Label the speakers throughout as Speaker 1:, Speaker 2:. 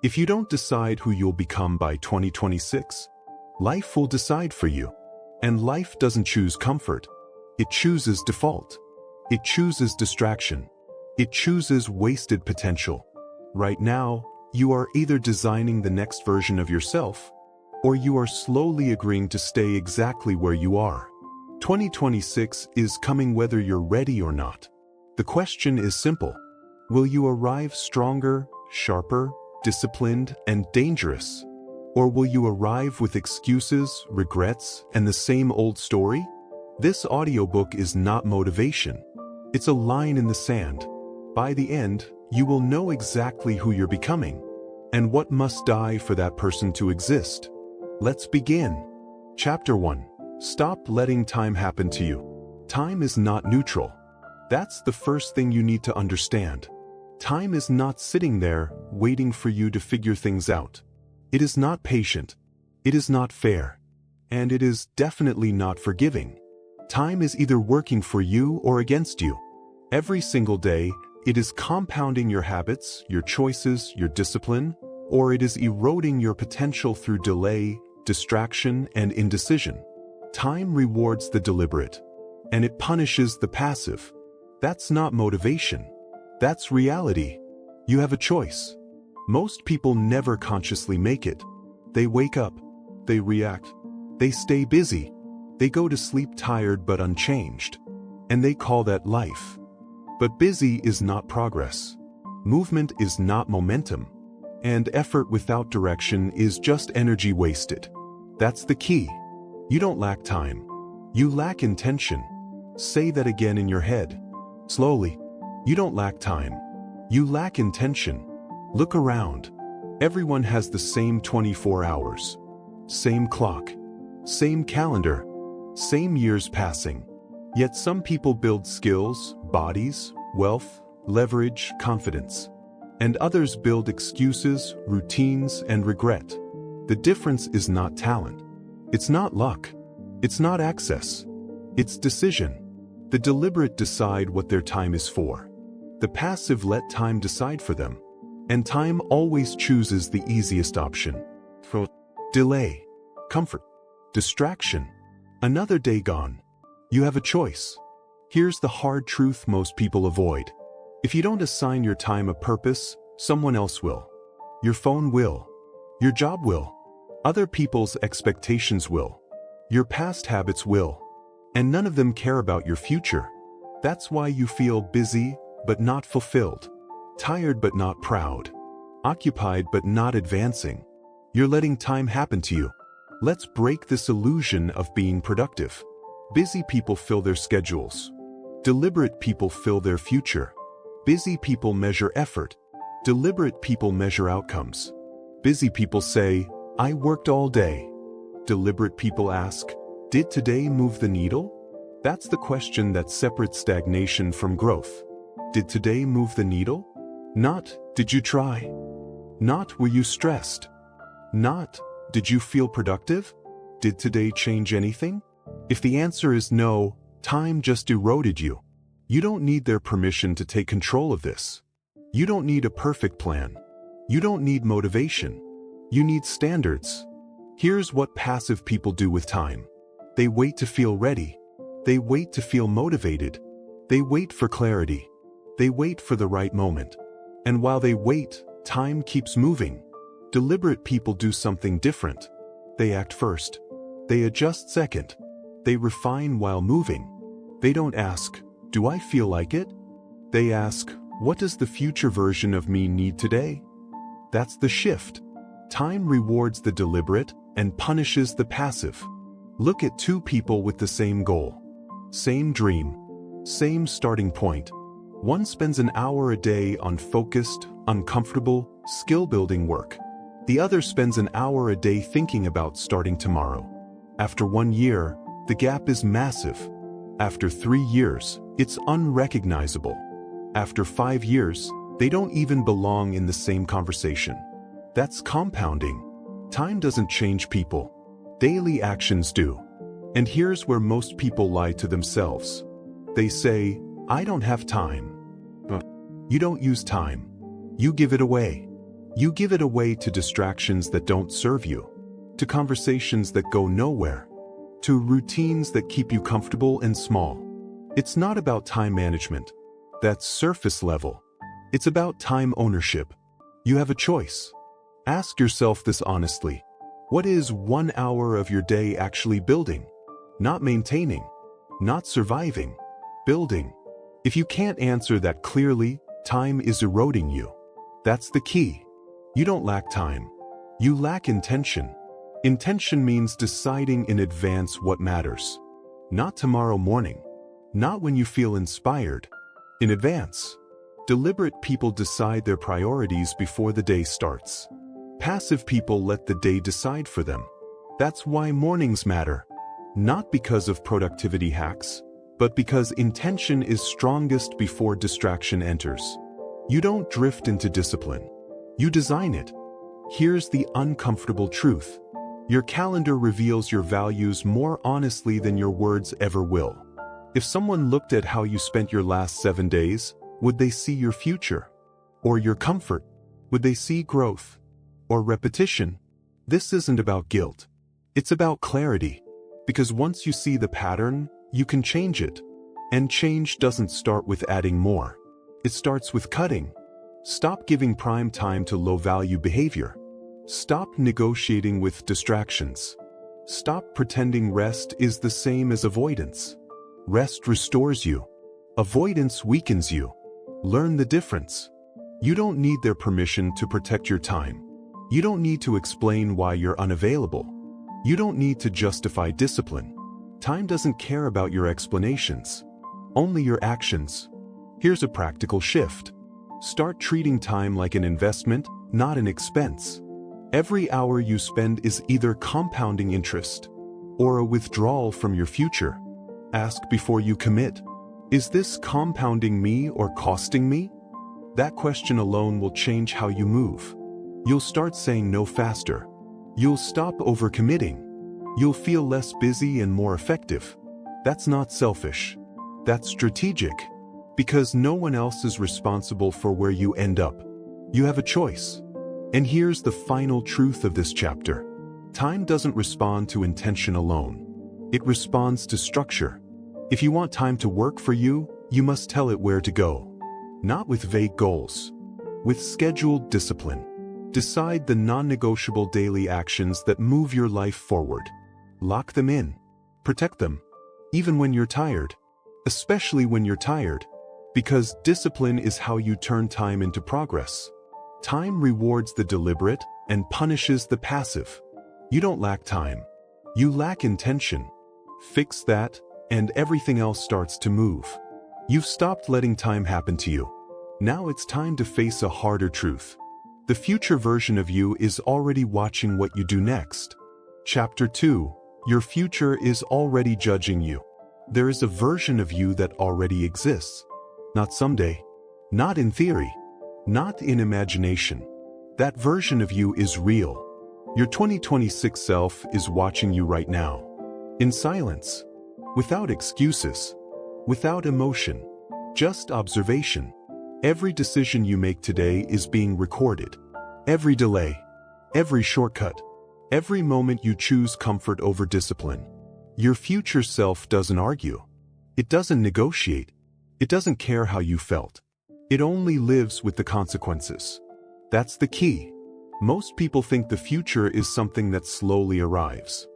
Speaker 1: If you don't decide who you'll become by 2026, life will decide for you. And life doesn't choose comfort. It chooses default. It chooses distraction. It chooses wasted potential. Right now, you are either designing the next version of yourself, or you are slowly agreeing to stay exactly where you are. 2026 is coming whether you're ready or not. The question is simple. Will you arrive stronger, sharper, disciplined, and dangerous? Or will you arrive with excuses, regrets, and the same old story? This audiobook is not motivation. It's a line in the sand. By the end, you will know exactly who you're becoming and what must die for that person to exist. Let's begin. Chapter 1. Stop letting time happen to you. Time is not neutral. That's the first thing you need to understand. Time is not sitting there waiting for you to figure things out. It is not patient. It is not fair. And it is definitely not forgiving. Time is either working for you or against you. Every single day, it is compounding your habits, your choices, your discipline, or it is eroding your potential through delay, distraction, and indecision. Time rewards the deliberate, and it punishes the passive. That's not motivation. That's reality. You have a choice. Most people never consciously make it. They wake up. They react. They stay busy. They go to sleep tired but unchanged. And they call that life. But busy is not progress. Movement is not momentum. And effort without direction is just energy wasted. That's the key. You don't lack time. You lack intention. Say that again in your head. Slowly. You don't lack time. You lack intention. Look around. Everyone has the same 24 hours. Same clock. Same calendar. Same years passing. Yet some people build skills, bodies, wealth, leverage, confidence. And others build excuses, routines, and regret. The difference is not talent. It's not luck. It's not access. It's decision. The deliberate decide what their time is for. The passive let time decide for them. And time always chooses the easiest option. For delay, comfort, distraction, another day gone. You have a choice. Here's the hard truth most people avoid. If you don't assign your time a purpose, someone else will. Your phone will. Your job will. Other people's expectations will. Your past habits will. And none of them care about your future. That's why you feel busy, but not fulfilled. Tired but not proud. Occupied but not advancing. You're letting time happen to you. Let's break this illusion of being productive. Busy people fill their schedules. Deliberate people fill their future. Busy people measure effort. Deliberate people measure outcomes. Busy people say, I worked all day. Deliberate people ask, did today move the needle? That's the question that separates stagnation from growth. Did today move the needle? Not, did you try? Not, were you stressed? Not, did you feel productive? Did today change anything? If the answer is no, time just eroded you. You don't need their permission to take control of this. You don't need a perfect plan. You don't need motivation. You need standards. Here's what passive people do with time. They wait to feel ready. They wait to feel motivated. They wait for clarity. They wait for the right moment. And while they wait, time keeps moving. Deliberate people do something different. They act first. They adjust second. They refine while moving. They don't ask, do I feel like it? They ask, what does the future version of me need today? That's the shift. Time rewards the deliberate and punishes the passive. Look at two people with the same goal. Same dream. Same starting point. One spends an hour a day on focused, uncomfortable, skill-building work. The other spends an hour a day thinking about starting tomorrow. After 1 year, the gap is massive. After 3 years, it's unrecognizable. After 5 years, they don't even belong in the same conversation. That's compounding. Time doesn't change people. Daily actions do. And here's where most people lie to themselves. They say, I don't have time. But you don't use time. You give it away. You give it away to distractions that don't serve you, to conversations that go nowhere, to routines that keep you comfortable and small. It's not about time management. That's surface level. It's about time ownership. You have a choice. Ask yourself this honestly. What is 1 hour of your day actually building? Not maintaining, not surviving, building. If you can't answer that clearly, time is eroding you. That's the key. You don't lack time. You lack intention. Intention means deciding in advance what matters. Not tomorrow morning. Not when you feel inspired. In advance. Deliberate people decide their priorities before the day starts. Passive people let the day decide for them. That's why mornings matter. Not because of productivity hacks, but because intention is strongest before distraction enters. You don't drift into discipline. You design it. Here's the uncomfortable truth. Your calendar reveals your values more honestly than your words ever will. If someone looked at how you spent your last 7 days, would they see your future? Or your comfort? Would they see growth? Or repetition? This isn't about guilt. It's about clarity. Because once you see the pattern, you can change it. And change doesn't start with adding more. It starts with cutting. Stop giving prime time to low-value behavior. Stop negotiating with distractions. Stop pretending rest is the same as avoidance. Rest restores you. Avoidance weakens you. Learn the difference. You don't need their permission to protect your time. You don't need to explain why you're unavailable. You don't need to justify discipline. Time doesn't care about your explanations. Only your actions. Here's a practical shift. Start treating time like an investment, not an expense. Every hour you spend is either compounding interest or a withdrawal from your future. Ask before you commit. Is this compounding me or costing me? That question alone will change how you move. You'll start saying no faster. You'll stop overcommitting. You'll feel less busy and more effective. That's not selfish. That's strategic. Because no one else is responsible for where you end up. You have a choice. And here's the final truth of this chapter. Time doesn't respond to intention alone. It responds to structure. If you want time to work for you, you must tell it where to go. Not with vague goals. With scheduled discipline. Decide the non-negotiable daily actions that move your life forward. Lock them in. Protect them. Even when you're tired. Especially when you're tired. Because discipline is how you turn time into progress. Time rewards the deliberate and punishes the passive. You don't lack time. You lack intention. Fix that, and everything else starts to move. You've stopped letting time happen to you. Now it's time to face a harder truth. The future version of you is already watching what you do next. Chapter 2. Your future is already judging you. There is a version of you that already exists. Not someday. Not in theory. Not in imagination. That version of you is real. Your 2026 self is watching you right now. In silence. Without excuses. Without emotion. Just observation. Every decision you make today is being recorded. Every delay. Every shortcut. Every moment you choose comfort over discipline. Your future self doesn't argue. It doesn't negotiate. It doesn't care how you felt. It only lives with the consequences. That's the key. Most people think the future is something that slowly arrives.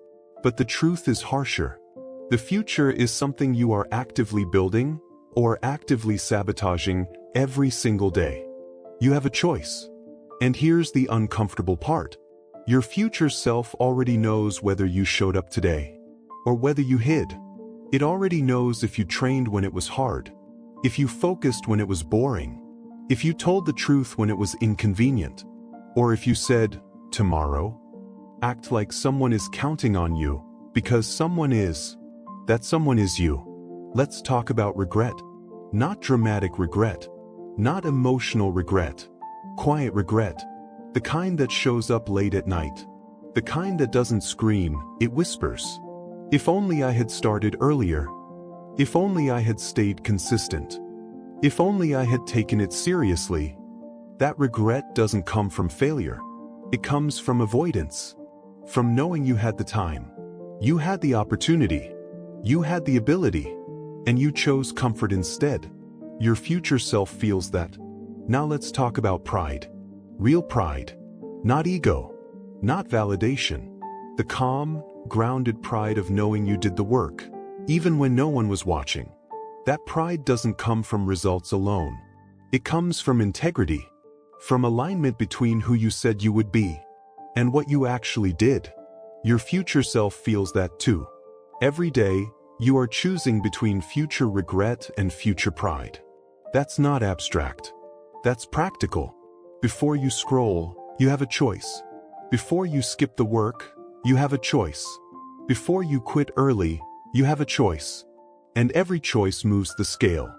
Speaker 1: But the truth is harsher. The future is something you are actively building or actively sabotaging every single day. You have a choice. And here's the uncomfortable part. Your future self already knows whether you showed up today or whether you hid. It already knows if you trained when it was hard, if you focused when it was boring, if you told the truth when it was inconvenient, or if you said, tomorrow. Act like someone is counting on you, because someone is. That someone is you. Let's talk about regret. Not dramatic regret. Not emotional regret. Quiet regret. The kind that shows up late at night. The kind that doesn't scream, it whispers. If only I had started earlier. If only I had stayed consistent. If only I had taken it seriously. That regret doesn't come from failure. It comes from avoidance. From knowing you had the time. You had the opportunity. You had the ability. And you chose comfort instead. Your future self feels that. Now let's talk about pride. Real pride. Not ego. Not validation. The calm, grounded pride of knowing you did the work, even when no one was watching. That pride doesn't come from results alone. It comes from integrity. From alignment between who you said you would be and what you actually did. Your future self feels that too. Every day, you are choosing between future regret and future pride. That's not abstract. That's practical. Before you scroll, you have a choice. Before you skip the work, you have a choice. Before you quit early, you have a choice. And every choice moves the scale.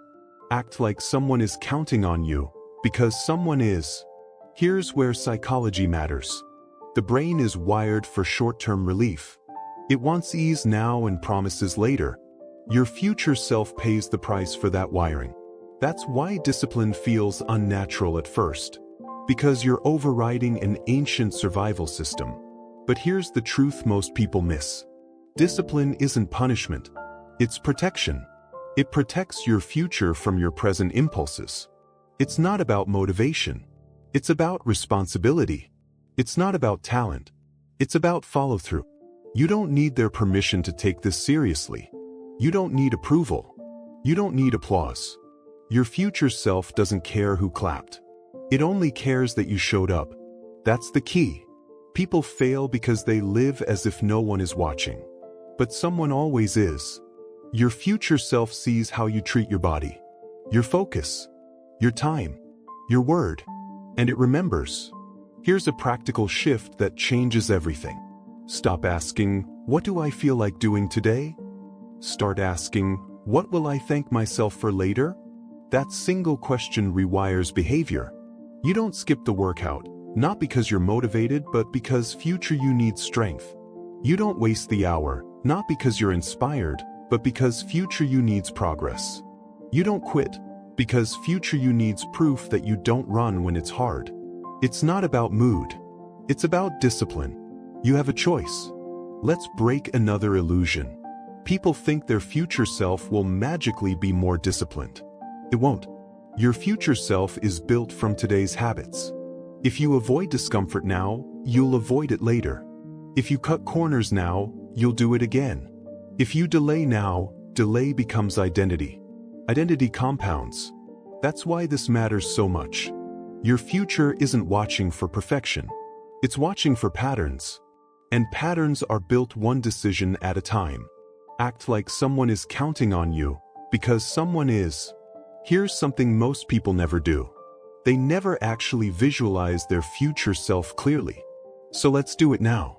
Speaker 1: Act like someone is counting on you, because someone is. Here's where psychology matters. The brain is wired for short-term relief. It wants ease now and promises later. Your future self pays the price for that wiring. That's why discipline feels unnatural at first. Because you're overriding an ancient survival system. But here's the truth most people miss. Discipline isn't punishment. It's protection. It protects your future from your present impulses. It's not about motivation. It's about responsibility. It's not about talent. It's about follow-through. You don't need their permission to take this seriously. You don't need approval. You don't need applause. Your future self doesn't care who clapped. It only cares that you showed up. That's the key. People fail because they live as if no one is watching. But someone always is. Your future self sees how you treat your body, your focus, your time, your word, and it remembers. Here's a practical shift that changes everything. Stop asking, "What do I feel like doing today?" Start asking, "What will I thank myself for later?" That single question rewires behavior. You don't skip the workout, not because you're motivated, but because future you needs strength. You don't waste the hour, not because you're inspired, but because future you needs progress. You don't quit, because future you needs proof that you don't run when it's hard. It's not about mood. It's about discipline. You have a choice. Let's break another illusion. People think their future self will magically be more disciplined. It won't. Your future self is built from today's habits. If you avoid discomfort now, you'll avoid it later. If you cut corners now, you'll do it again. If you delay now, delay becomes identity. Identity compounds. That's why this matters so much. Your future isn't watching for perfection. It's watching for patterns. And patterns are built one decision at a time. Act like someone is counting on you, because someone is. Here's something most people never do. They never actually visualize their future self clearly. So let's do it now.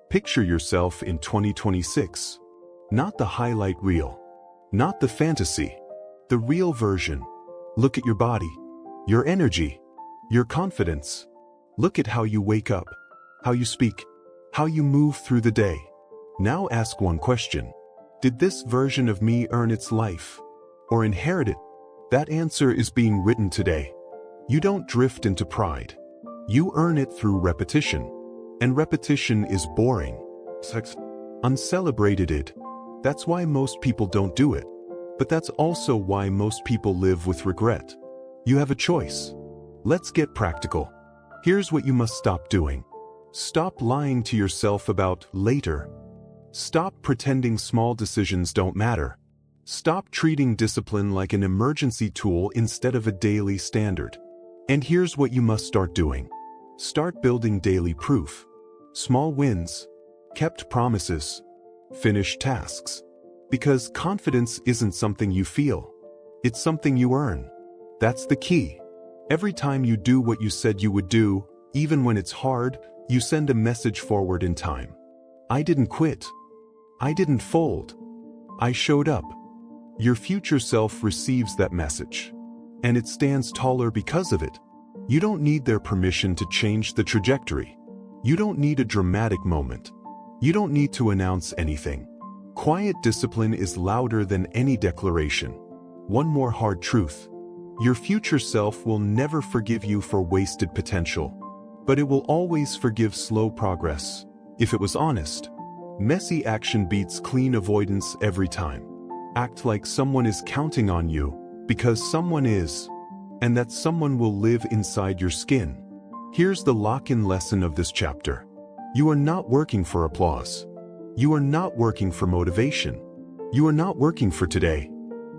Speaker 1: Picture yourself in 2026. Not the highlight reel. Not the fantasy. The real version. Look at your body, your energy, your confidence. Look at how you wake up, how you speak, how you move through the day. Now ask one question. Did this version of me earn its life? Or inherit it? That answer is being written today. You don't drift into pride. You earn it through repetition. And repetition is boring. Uncelebrated. That's why most people don't do it. But that's also why most people live with regret. You have a choice. Let's get practical. Here's what you must stop doing. Stop lying to yourself about later. Stop pretending small decisions don't matter. Stop treating discipline like an emergency tool instead of a daily standard. And here's what you must start doing. Start building daily proof. Small wins. Kept promises. Finished tasks. Because confidence isn't something you feel. It's something you earn. That's the key. Every time you do what you said you would do, even when it's hard, you send a message forward in time. I didn't quit. I didn't fold. I showed up. Your future self receives that message. And it stands taller because of it. You don't need their permission to change the trajectory. You don't need a dramatic moment. You don't need to announce anything. Quiet discipline is louder than any declaration. One more hard truth. Your future self will never forgive you for wasted potential, but it will always forgive slow progress. If it was honest, messy action beats clean avoidance every time. Act like someone is counting on you, because someone is, and that someone will live inside your skin. Here's the lock-in lesson of this chapter. You are not working for applause. You are not working for motivation. You are not working for today.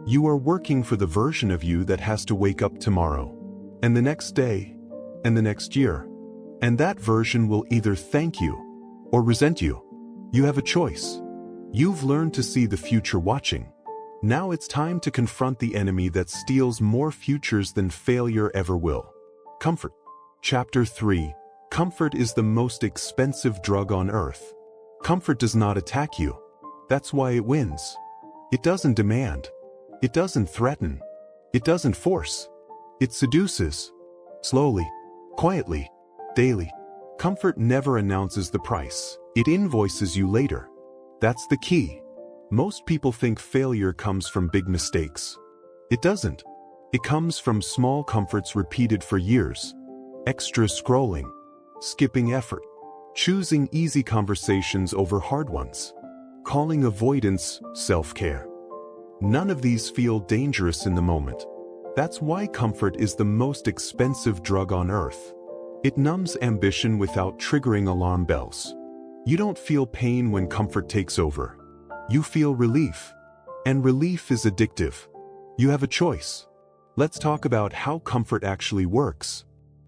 Speaker 1: You are working for the version of you that has to wake up tomorrow, and the next day, and the next year. And that version will either thank you or resent you. You have a choice. You've learned to see the future watching. Now it's time to confront the enemy that steals more futures than failure ever will. Comfort. Chapter 3. Comfort is the most expensive drug on earth. Comfort does not attack you. That's why it wins. It doesn't demand. It doesn't threaten. It doesn't force. It seduces. Slowly, quietly, daily. Comfort never announces the price. It invoices you later. That's the key. Most people think failure comes from big mistakes. It doesn't. It comes from small comforts repeated for years. Extra scrolling, skipping effort, choosing easy conversations over hard ones, calling avoidance self-care. None of these feel dangerous in the moment. That's why comfort is the most expensive drug on earth. It numbs ambition without triggering alarm bells. You don't feel pain when comfort takes over. You feel relief. And relief is addictive. You have a choice. Let's talk about how comfort actually works.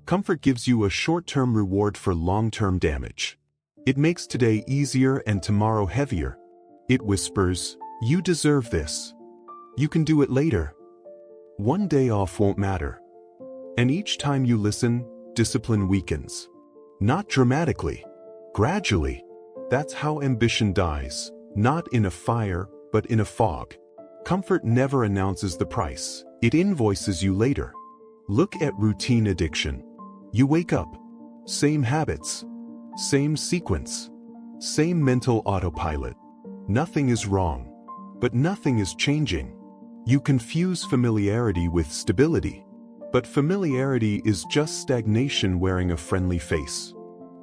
Speaker 1: Comfort gives you a short-term reward for long-term damage. It makes today easier and tomorrow heavier. It whispers, "You deserve this. You can do it later. One day off won't matter." And each time you listen, discipline weakens. Not dramatically, gradually. That's how ambition dies, not in a fire, but in a fog. Comfort never announces the price. It invoices you later. Look at routine addiction. You wake up, same habits, same sequence, same mental autopilot. Nothing is wrong, but nothing is changing. You confuse familiarity with stability, but familiarity is just stagnation wearing a friendly face.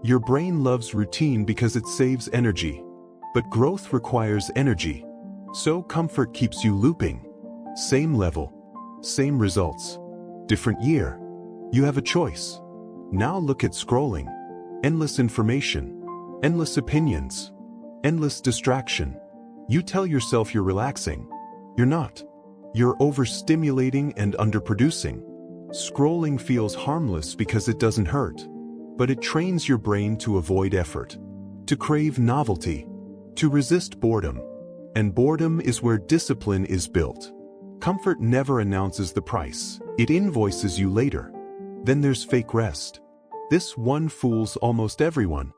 Speaker 1: Your brain loves routine because it saves energy, but growth requires energy. So comfort keeps you looping. Same level, same results, different year. You have a choice. Now look at scrolling. Endless information, endless opinions, endless distraction. You tell yourself you're relaxing. You're not. You're overstimulating and underproducing. Scrolling feels harmless because it doesn't hurt, but it trains your brain to avoid effort, to crave novelty, to resist boredom. And boredom is where discipline is built. Comfort never announces the price. It invoices you later. Then there's fake rest. This one fools almost everyone.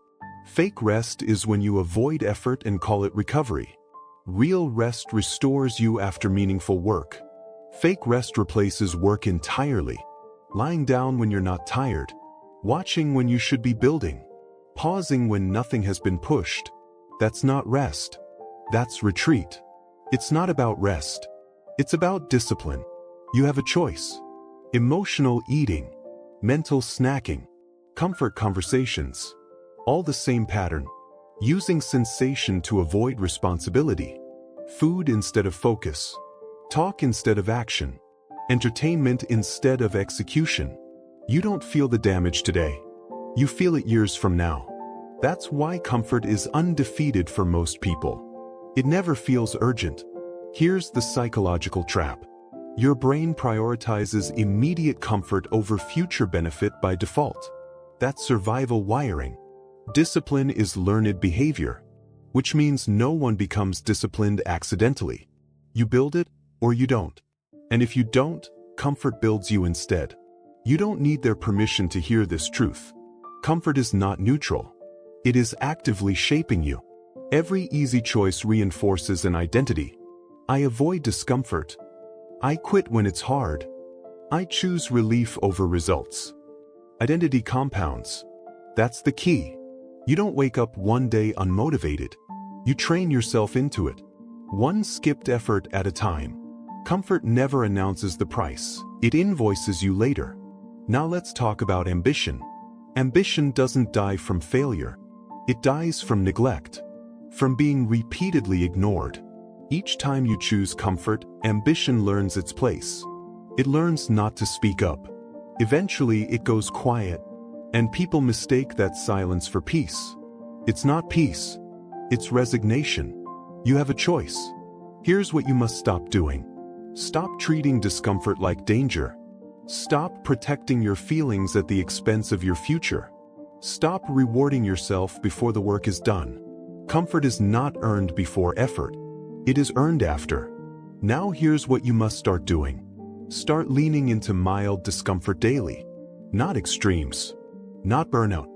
Speaker 1: Fake rest is when you avoid effort and call it recovery. Real rest restores you after meaningful work. Fake rest replaces work entirely. Lying down when you're not tired. Watching when you should be building. Pausing when nothing has been pushed. That's not rest. That's retreat. It's not about rest. It's about discipline. You have a choice. Emotional eating. Mental snacking. Comfort conversations. All the same pattern. Using sensation to avoid responsibility. Food instead of focus. Talk instead of action. Entertainment instead of execution. You don't feel the damage today. You feel it years from now. That's why comfort is undefeated for most people. It never feels urgent. Here's the psychological trap. Your brain prioritizes immediate comfort over future benefit by default. That's survival wiring. Discipline is learned behavior, which means no one becomes disciplined accidentally. You build it or you don't. And if you don't, comfort builds you instead. You don't need their permission to hear this truth. Comfort is not neutral. It is actively shaping you. Every easy choice reinforces an identity. I avoid discomfort. I quit when it's hard. I choose relief over results. Identity compounds. That's the key. You don't wake up one day unmotivated. You train yourself into it. One skipped effort at a time. Comfort never announces the price. It invoices you later. Now let's talk about ambition. Ambition doesn't die from failure. It dies from neglect, from being repeatedly ignored. Each time you choose comfort, ambition learns its place. It learns not to speak up. Eventually, it goes quiet, and people mistake that silence for peace. It's not peace. It's resignation. You have a choice. Here's what you must stop doing. Stop treating discomfort like danger. Stop protecting your feelings at the expense of your future. Stop rewarding yourself before the work is done. Comfort is not earned before effort. It is earned after. Now here's what you must start doing. Start leaning into mild discomfort daily. Not extremes. Not burnout.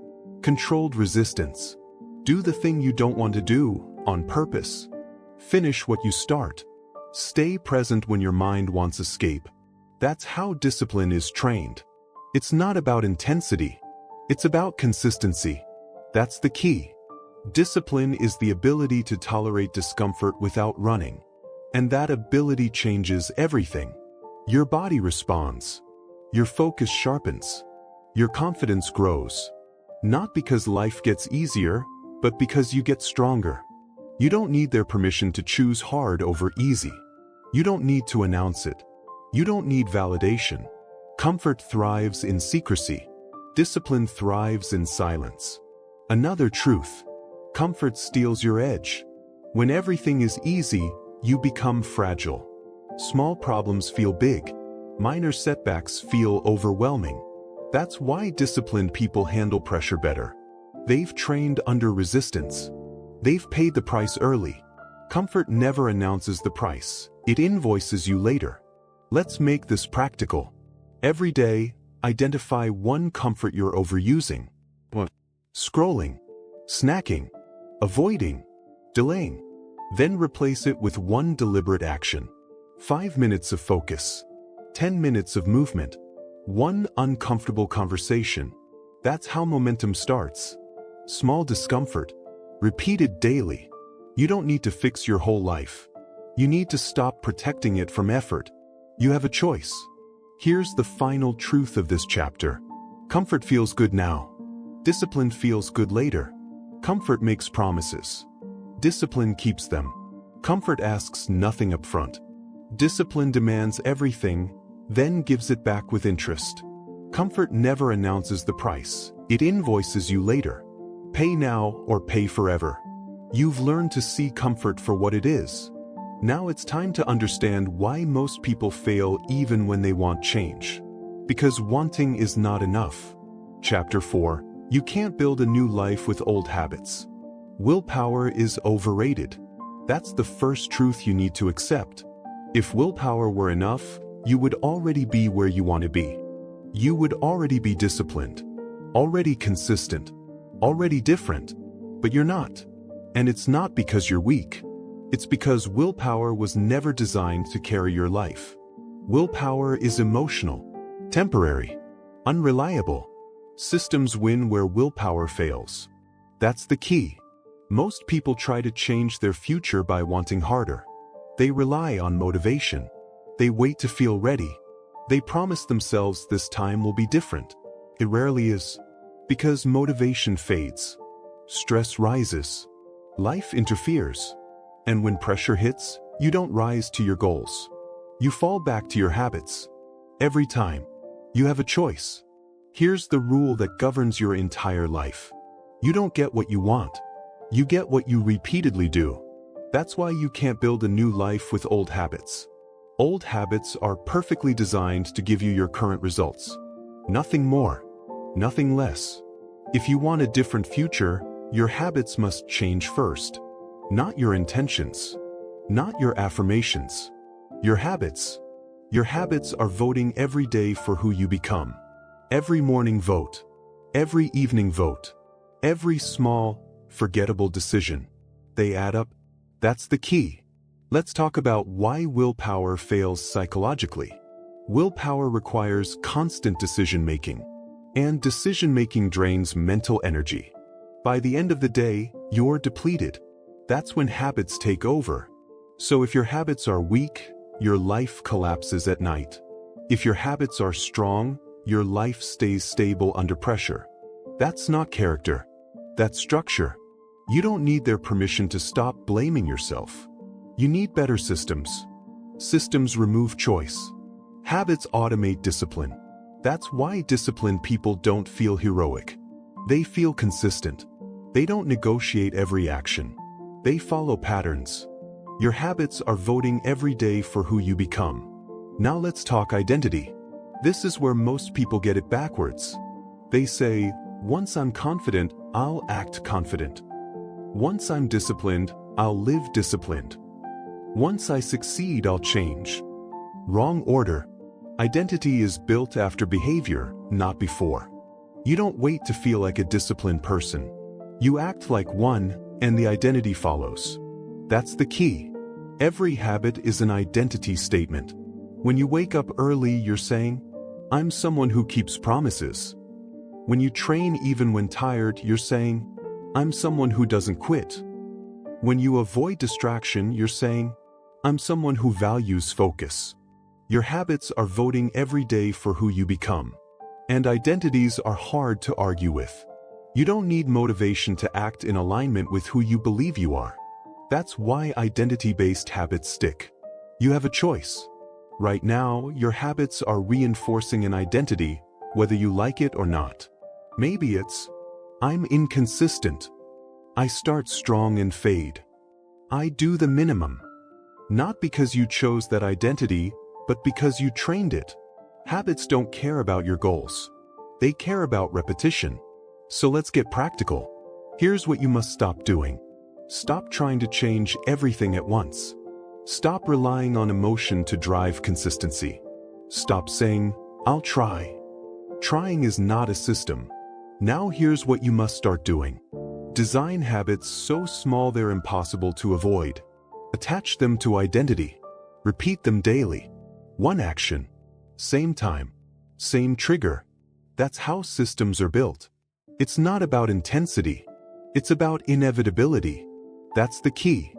Speaker 1: Controlled resistance. Do the thing you don't want to do, on purpose. Finish what you start. Stay present when your mind wants escape. That's how discipline is trained. It's not about intensity. It's about consistency. That's the key. Discipline is the ability to tolerate discomfort without running. And that ability changes everything. Your body responds. Your focus sharpens. Your confidence grows. Not because life gets easier, but because you get stronger. You don't need their permission to choose hard over easy. You don't need to announce it. You don't need validation. Comfort thrives in secrecy. Discipline thrives in silence. Another truth. Comfort steals your edge. When everything is easy, you become fragile. Small problems feel big. Minor setbacks feel overwhelming. That's why disciplined people handle pressure better. They've trained under resistance. They've paid the price early. Comfort never announces the price. It invoices you later. Let's make this practical. Every day, identify one comfort you're overusing. Scrolling, snacking, avoiding, delaying. Then replace it with one deliberate action. 5 minutes of focus. 10 minutes of movement. One uncomfortable conversation. That's how momentum starts. Small discomfort. Repeated daily. You don't need to fix your whole life. You need to stop protecting it from effort. You have a choice. Here's the final truth of this chapter. Comfort feels good now. Discipline feels good later. Comfort makes promises. Discipline keeps them. Comfort asks nothing up front. Discipline demands everything, then gives it back with interest. Comfort never announces the price. It invoices you later. Pay now or pay forever. You've learned to see comfort for what it is. Now it's time to understand why most people fail even when they want change. Because wanting is not enough. Chapter 4. You can't build a new life with old habits. Willpower is overrated. That's the first truth you need to accept. If willpower were enough, you would already be where you want to be. You would already be disciplined, already consistent, already different, but you're not. And it's not because you're weak. It's because willpower was never designed to carry your life. Willpower is emotional, temporary, unreliable. Systems win where willpower fails. That's the key. Most people try to change their future by wanting harder. They rely on motivation. They wait to feel ready. They promise themselves this time will be different. It rarely is. Because motivation fades. Stress rises. Life interferes. And when pressure hits, you don't rise to your goals. You fall back to your habits. Every time. You have a choice. Here's the rule that governs your entire life. You don't get what you want. You get what you repeatedly do. That's why you can't build a new life with old habits. Old habits are perfectly designed to give you your current results. Nothing more. Nothing less. If you want a different future, your habits must change first. Not your intentions. Not your affirmations. Your habits. Your habits are voting every day for who you become. Every morning vote. Every evening vote. Every small, forgettable decision. They add up. That's the key. Let's talk about why willpower fails psychologically. Willpower requires constant decision-making. And decision-making drains mental energy. By the end of the day, you're depleted. That's when habits take over. So if your habits are weak, your life collapses at night. If your habits are strong, your life stays stable under pressure. That's not character. That's structure. You don't need their permission to stop blaming yourself. You need better systems. Systems remove choice. Habits automate discipline. That's why disciplined people don't feel heroic. They feel consistent. They don't negotiate every action. They follow patterns. Your habits are voting every day for who you become. Now let's talk identity. This is where most people get it backwards. They say, once I'm confident, I'll act confident. Once I'm disciplined, I'll live disciplined. Once I succeed, I'll change. Wrong order. Identity is built after behavior, not before. You don't wait to feel like a disciplined person. You act like one, and the identity follows. That's the key. Every habit is an identity statement. When you wake up early, you're saying, I'm someone who keeps promises. When you train even when tired, you're saying, I'm someone who doesn't quit. When you avoid distraction, you're saying, I'm someone who values focus. Your habits are voting every day for who you become. And identities are hard to argue with. You don't need motivation to act in alignment with who you believe you are. That's why identity-based habits stick. You have a choice. Right now, your habits are reinforcing an identity, whether you like it or not. Maybe it's, I'm inconsistent. I start strong and fade. I do the minimum. Not because you chose that identity, but because you trained it. Habits don't care about your goals. They care about repetition. So let's get practical. Here's what you must stop doing. Stop trying to change everything at once. Stop relying on emotion to drive consistency. Stop saying, I'll try. Trying is not a system. Now here's what you must start doing. Design habits so small they're impossible to avoid. Attach them to identity. Repeat them daily. One action. Same time. Same trigger. That's how systems are built. It's not about intensity. It's about inevitability. That's the key.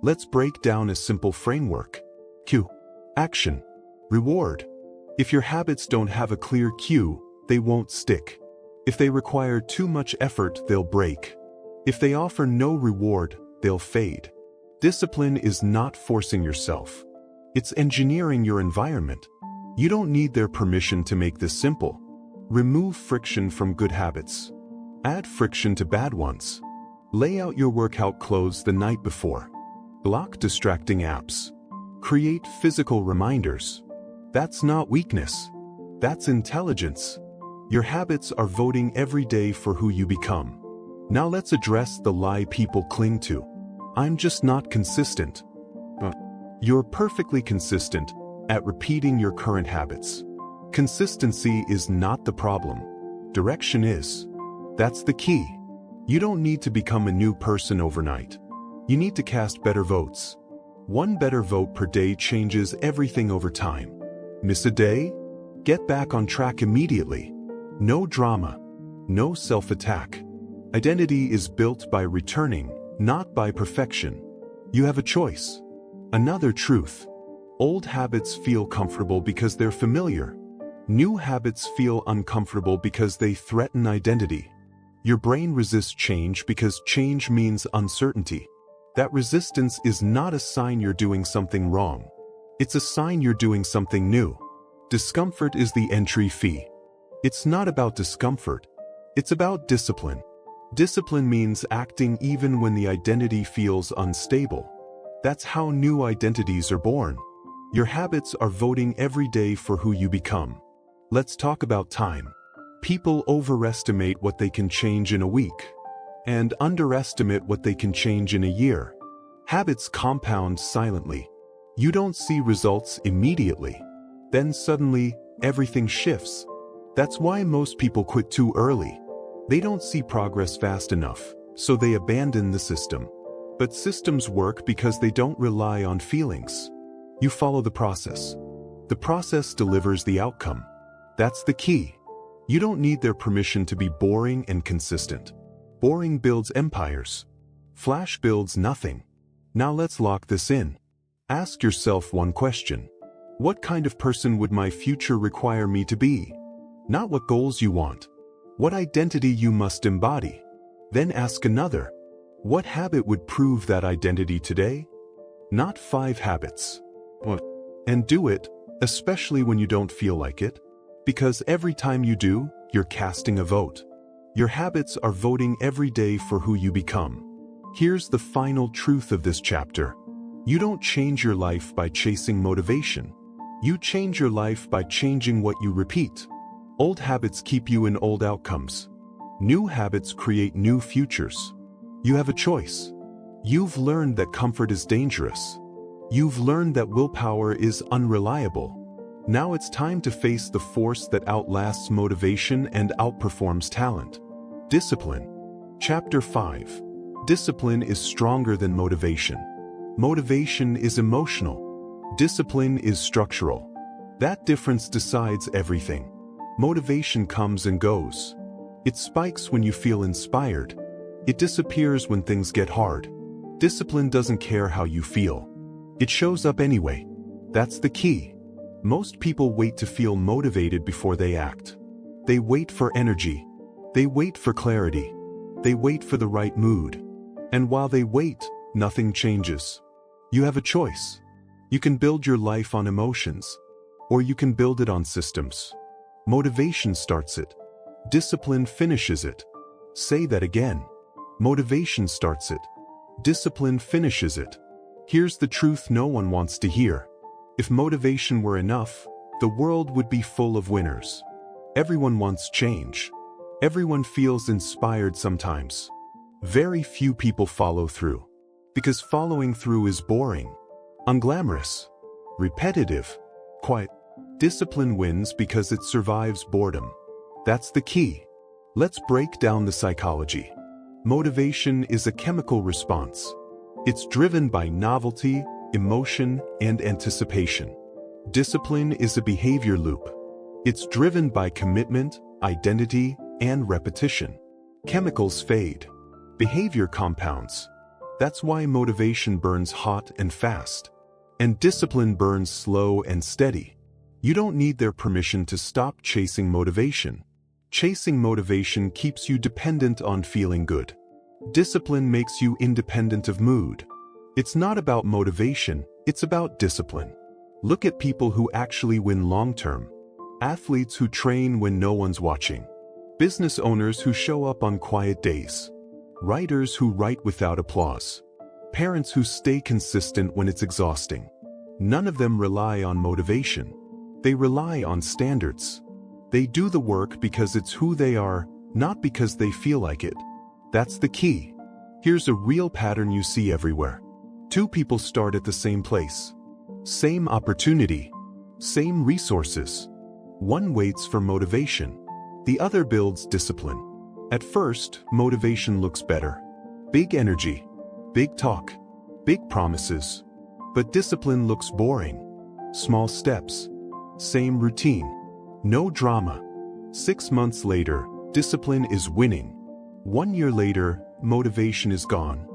Speaker 1: Let's break down a simple framework. Cue. Action. Reward. If your habits don't have a clear cue, they won't stick. If they require too much effort, they'll break. If they offer no reward, they'll fade. Discipline is not forcing yourself. It's engineering your environment. You don't need their permission to make this simple. Remove friction from good habits. Add friction to bad ones. Lay out your workout clothes the night before. Block distracting apps. Create physical reminders. That's not weakness. That's intelligence. Your habits are voting every day for who you become. Now let's address the lie people cling to. I'm just not consistent. You're perfectly consistent at repeating your current habits. Consistency is not the problem. Direction is. That's the key. You don't need to become a new person overnight. You need to cast better votes. One better vote per day changes everything over time. Miss a day? Get back on track immediately. No drama. No self-attack. Identity is built by returning, not by perfection. You have a choice. Another truth. Old habits feel comfortable because they're familiar. New habits feel uncomfortable because they threaten identity. Your brain resists change because change means uncertainty. That resistance is not a sign you're doing something wrong. It's a sign you're doing something new. Discomfort is the entry fee. It's not about discomfort. It's about discipline. Discipline means acting even when the identity feels unstable. That's how new identities are born. Your habits are voting every day for who you become. Let's talk about time. People overestimate what they can change in a week and underestimate what they can change in a year. Habits compound silently. You don't see results immediately. Then suddenly, everything shifts. That's why most people quit too early. They don't see progress fast enough, so they abandon the system. But systems work because they don't rely on feelings. You follow the process. The process delivers the outcome. That's the key. You don't need their permission to be boring and consistent. Boring builds empires. Flash builds nothing. Now let's lock this in. Ask yourself one question. What kind of person would my future require me to be? Not what goals you want. What identity you must embody. Then ask another. What habit would prove that identity today? Not 5 habits. What? And do it, especially when you don't feel like it. Because every time you do, you're casting a vote. Your habits are voting every day for who you become. Here's the final truth of this chapter. You don't change your life by chasing motivation. You change your life by changing what you repeat. Old habits keep you in old outcomes. New habits create new futures. You have a choice. You've learned that comfort is dangerous. You've learned that willpower is unreliable. Now it's time to face the force that outlasts motivation and outperforms talent. Discipline. Chapter 5. Discipline is stronger than motivation. Motivation is emotional. Discipline is structural. That difference decides everything. Motivation comes and goes. It spikes when you feel inspired. It disappears when things get hard. Discipline doesn't care how you feel. It shows up anyway. That's the key. Most people wait to feel motivated before they act. They wait for energy. They wait for clarity. They wait for the right mood. And while they wait, nothing changes. You have a choice. You can build your life on emotions, or you can build it on systems. Motivation starts it. Discipline finishes it. Say that again. Motivation starts it. Discipline finishes it. Here's the truth no one wants to hear. If motivation were enough, the world would be full of winners. Everyone wants change. Everyone feels inspired sometimes. Very few people follow through. Because following through is boring, unglamorous, repetitive, quiet. Discipline wins because it survives boredom. That's the key. Let's break down the psychology. Motivation is a chemical response. It's driven by novelty, emotion, and anticipation. Discipline is a behavior loop. It's driven by commitment, identity, and repetition. Chemicals fade. Behavior compounds. That's why motivation burns hot and fast. And discipline burns slow and steady. You don't need their permission to stop chasing motivation. Chasing motivation keeps you dependent on feeling good. Discipline makes you independent of mood. It's not about motivation, it's about discipline. Look at people who actually win long-term. Athletes who train when no one's watching. Business owners who show up on quiet days. Writers who write without applause. Parents who stay consistent when it's exhausting. None of them rely on motivation. They rely on standards. They do the work because it's who they are, not because they feel like it. That's the key. Here's a real pattern you see everywhere. 2 people start at the same place. Same opportunity. Same resources. One waits for motivation. The other builds discipline. At first, motivation looks better. Big energy. Big talk. Big promises. But discipline looks boring. Small steps. Same routine. No drama. 6 months later, discipline is winning. 1 year later, motivation is gone.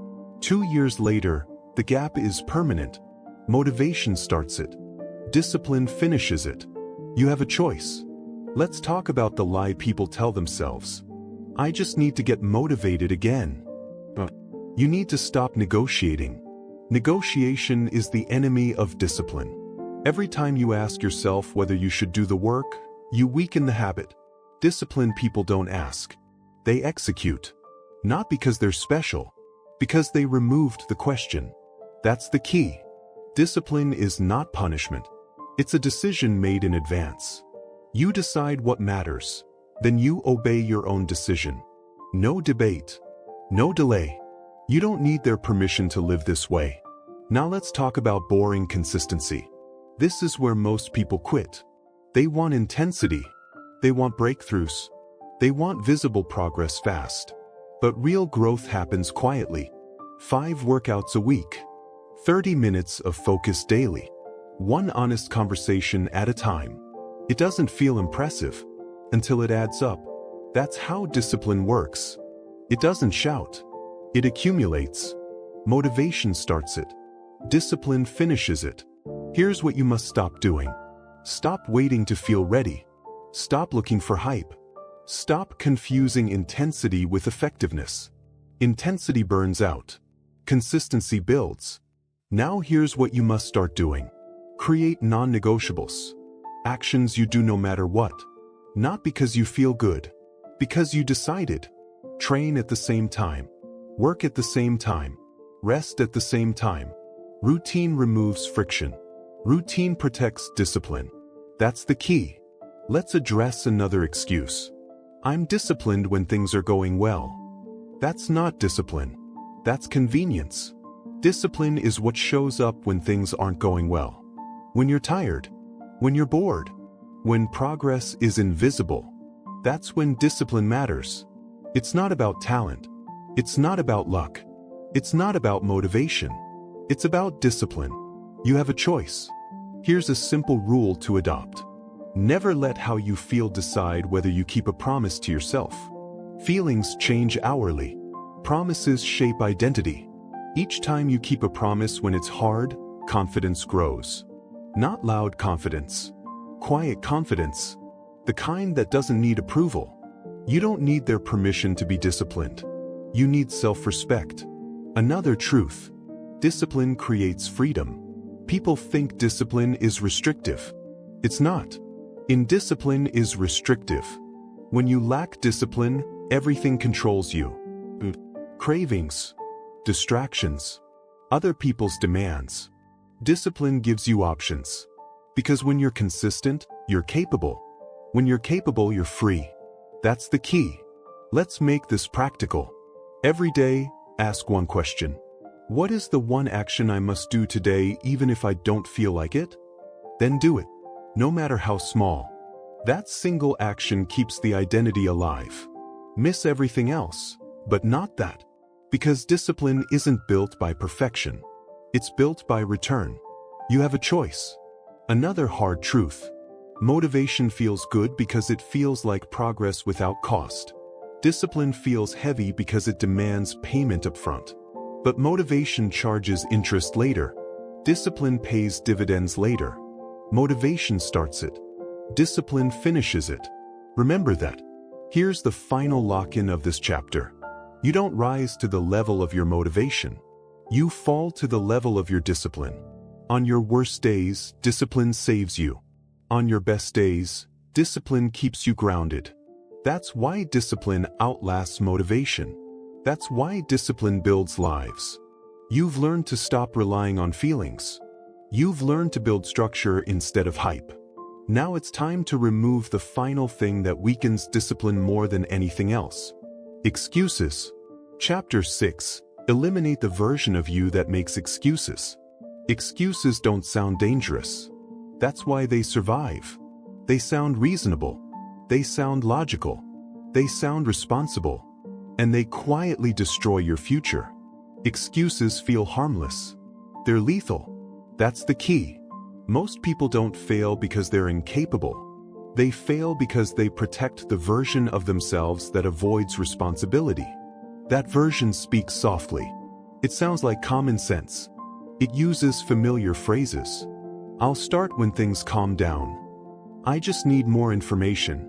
Speaker 1: 2 years later, the gap is permanent. Motivation starts it. Discipline finishes it. You have a choice. Let's talk about the lie people tell themselves. I just need to get motivated again. You need to stop negotiating. Negotiation is the enemy of discipline. Every time you ask yourself whether you should do the work, you weaken the habit. Disciplined people don't ask. They execute. Not because they're special, because they removed the question. That's the key. Discipline is not punishment. It's a decision made in advance. You decide what matters, then you obey your own decision. No debate. No delay. You don't need their permission to live this way. Now let's talk about boring consistency. This is where most people quit. They want intensity. They want breakthroughs. They want visible progress fast. But real growth happens quietly. 5 workouts a week. 30 minutes of focus daily. 1 honest conversation at a time. It doesn't feel impressive until it adds up. That's how discipline works. It doesn't shout. It accumulates. Motivation starts it. Discipline finishes it. Here's what you must stop doing. Stop waiting to feel ready. Stop looking for hype. Stop confusing intensity with effectiveness. Intensity burns out. Consistency builds. Now here's what you must start doing. Create non-negotiables. Actions you do no matter what. Not because you feel good. Because you decided. Train at the same time. Work at the same time. Rest at the same time. Routine removes friction. Routine protects discipline. That's the key. Let's address another excuse. I'm disciplined when things are going well. That's not discipline. That's convenience. Discipline is what shows up when things aren't going well. When you're tired. When you're bored. When progress is invisible. That's when discipline matters. It's not about talent. It's not about luck. It's not about motivation. It's about discipline. You have a choice. Here's a simple rule to adopt. Never let how you feel decide whether you keep a promise to yourself. Feelings change hourly. Promises shape identity. Each time you keep a promise when it's hard, confidence grows. Not loud confidence. Quiet confidence. The kind that doesn't need approval. You don't need their permission to be disciplined. You need self-respect. Another truth. Discipline creates freedom. People think discipline is restrictive. It's not. Indiscipline is restrictive. When you lack discipline, everything controls you. Cravings. Distractions. Other people's demands. Discipline gives you options. Because when you're consistent, you're capable. When you're capable, you're free. That's the key. Let's make this practical. Every day, ask one question. What is the one action I must do today even if I don't feel like it? Then do it. No matter how small. That single action keeps the identity alive. Miss everything else, but not that. Because discipline isn't built by perfection. It's built by return. You have a choice. Another hard truth. Motivation feels good because it feels like progress without cost. Discipline feels heavy because it demands payment upfront. But motivation charges interest later. Discipline pays dividends later. Motivation starts it. Discipline finishes it. Remember that. Here's the final lock-in of this chapter. You don't rise to the level of your motivation. You fall to the level of your discipline. On your worst days, discipline saves you. On your best days, discipline keeps you grounded. That's why discipline outlasts motivation. That's why discipline builds lives. You've learned to stop relying on feelings. You've learned to build structure instead of hype. Now it's time to remove the final thing that weakens discipline more than anything else. Excuses. Chapter 6. Eliminate the version of you that makes excuses. Excuses don't sound dangerous. That's why they survive. They sound reasonable. They sound logical. They sound responsible. And they quietly destroy your future. Excuses feel harmless. They're lethal. That's the key. Most people don't fail because they're incapable. They fail because they protect the version of themselves that avoids responsibility. That version speaks softly. It sounds like common sense. It uses familiar phrases. I'll start when things calm down. I just need more information.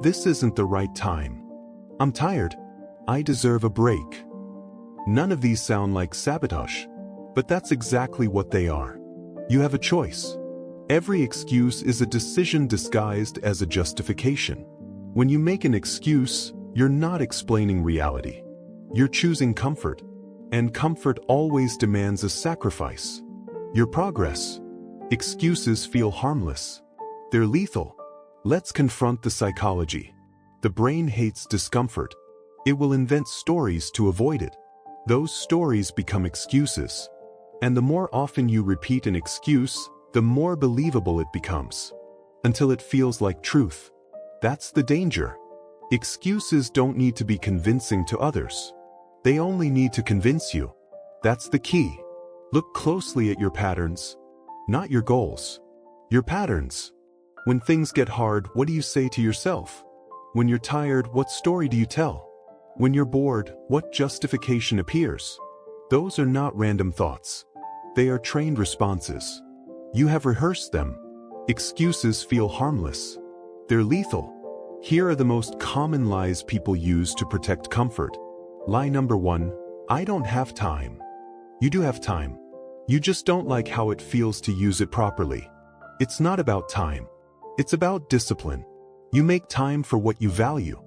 Speaker 1: This isn't the right time. I'm tired. I deserve a break. None of these sound like sabotage, but that's exactly what they are. You have a choice. Every excuse is a decision disguised as a justification. When you make an excuse, you're not explaining reality. You're choosing comfort, and comfort always demands a sacrifice. Your progress. Excuses feel harmless. They're lethal. Let's confront the psychology. The brain hates discomfort. It will invent stories to avoid it. Those stories become excuses. And the more often you repeat an excuse, the more believable it becomes. Until it feels like truth. That's the danger. Excuses don't need to be convincing to others. They only need to convince you. That's the key. Look closely at your patterns, not your goals. Your patterns. When things get hard, what do you say to yourself? When you're tired, what story do you tell? When you're bored, what justification appears? Those are not random thoughts. They are trained responses. You have rehearsed them. Excuses feel harmless. They're lethal. Here are the most common lies people use to protect comfort. Lie number 1, I don't have time. You do have time. You just don't like how it feels to use it properly. It's not about time. It's about discipline. You make time for what you value.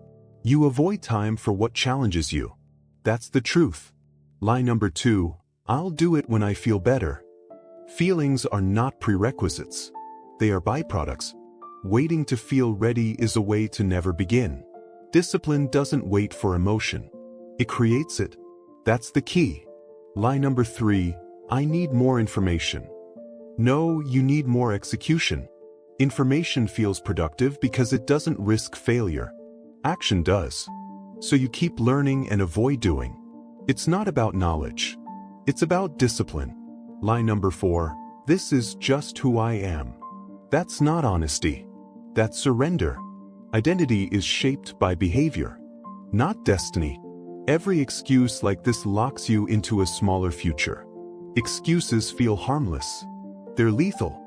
Speaker 1: You avoid time for what challenges you. That's the truth. Lie number 2, I'll do it when I feel better. Feelings are not prerequisites. They are byproducts. Waiting to feel ready is a way to never begin. Discipline doesn't wait for emotion. It creates it. That's the key. Lie number 3, I need more information. No, you need more execution. Information feels productive because it doesn't risk failure. Action does. So you keep learning and avoid doing. It's not about knowledge. It's about discipline. Lie number 4, this is just who I am. That's not honesty. That's surrender. Identity is shaped by behavior, not destiny. Every excuse like this locks you into a smaller future. Excuses feel harmless. They're lethal.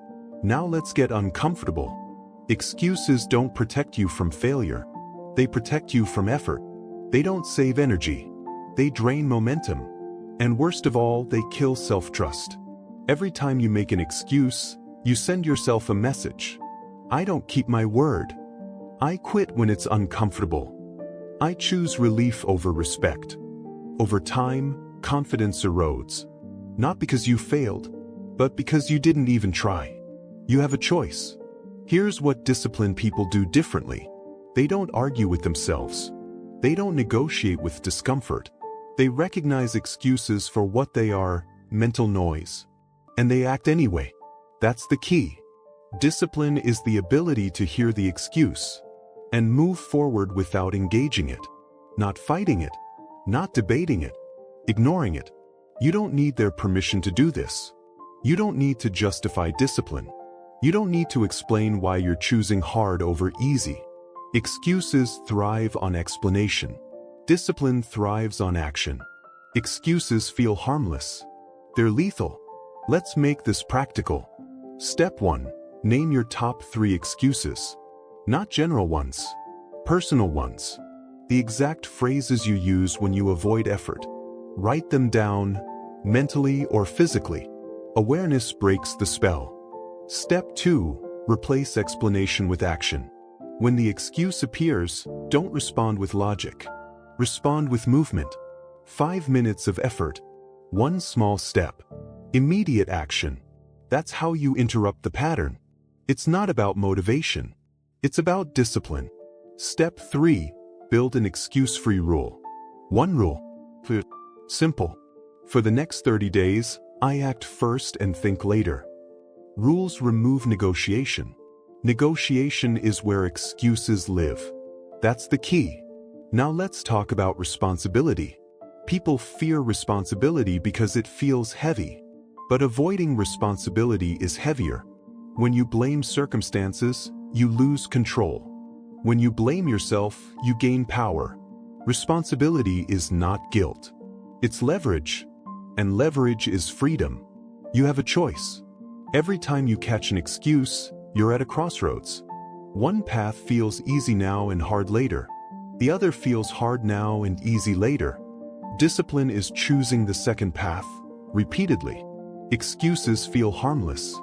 Speaker 1: Now let's get uncomfortable. Excuses don't protect you from failure. They protect you from effort. They don't save energy. They drain momentum. And worst of all, they kill self-trust. Every time you make an excuse, you send yourself a message. I don't keep my word. I quit when it's uncomfortable. I choose relief over respect. Over time, confidence erodes. Not because you failed, but because you didn't even try. You have a choice. Here's what disciplined people do differently. They don't argue with themselves. They don't negotiate with discomfort. They recognize excuses for what they are, mental noise. And they act anyway. That's the key. Discipline is the ability to hear the excuse and move forward without engaging it, not fighting it, not debating it, ignoring it. You don't need their permission to do this. You don't need to justify discipline. You don't need to explain why you're choosing hard over easy. Excuses thrive on explanation. Discipline thrives on action. Excuses feel harmless. They're lethal. Let's make this practical. Step 1. Name your top 3 excuses. Not general ones. Personal ones. The exact phrases you use when you avoid effort. Write them down, mentally or physically. Awareness breaks the spell. Step 2. Replace explanation with action. When the excuse appears, don't respond with logic. Respond with movement. 5 minutes of effort. 1 small step. Immediate action. That's how you interrupt the pattern. It's not about motivation. It's about discipline. Step 3. Build an excuse-free rule. 1 rule. Simple. For the next 30 days, I act first and think later. Rules remove negotiation. Negotiation is where excuses live. That's the key. Now let's talk about responsibility. People fear responsibility because it feels heavy. But avoiding responsibility is heavier. When you blame circumstances, you lose control. When you blame yourself, you gain power. Responsibility is not guilt. It's leverage. And leverage is freedom. You have a choice. Every time you catch an excuse, you're at a crossroads. One path feels easy now and hard later. The other feels hard now and easy later. Discipline is choosing the second path, repeatedly. Excuses feel harmless.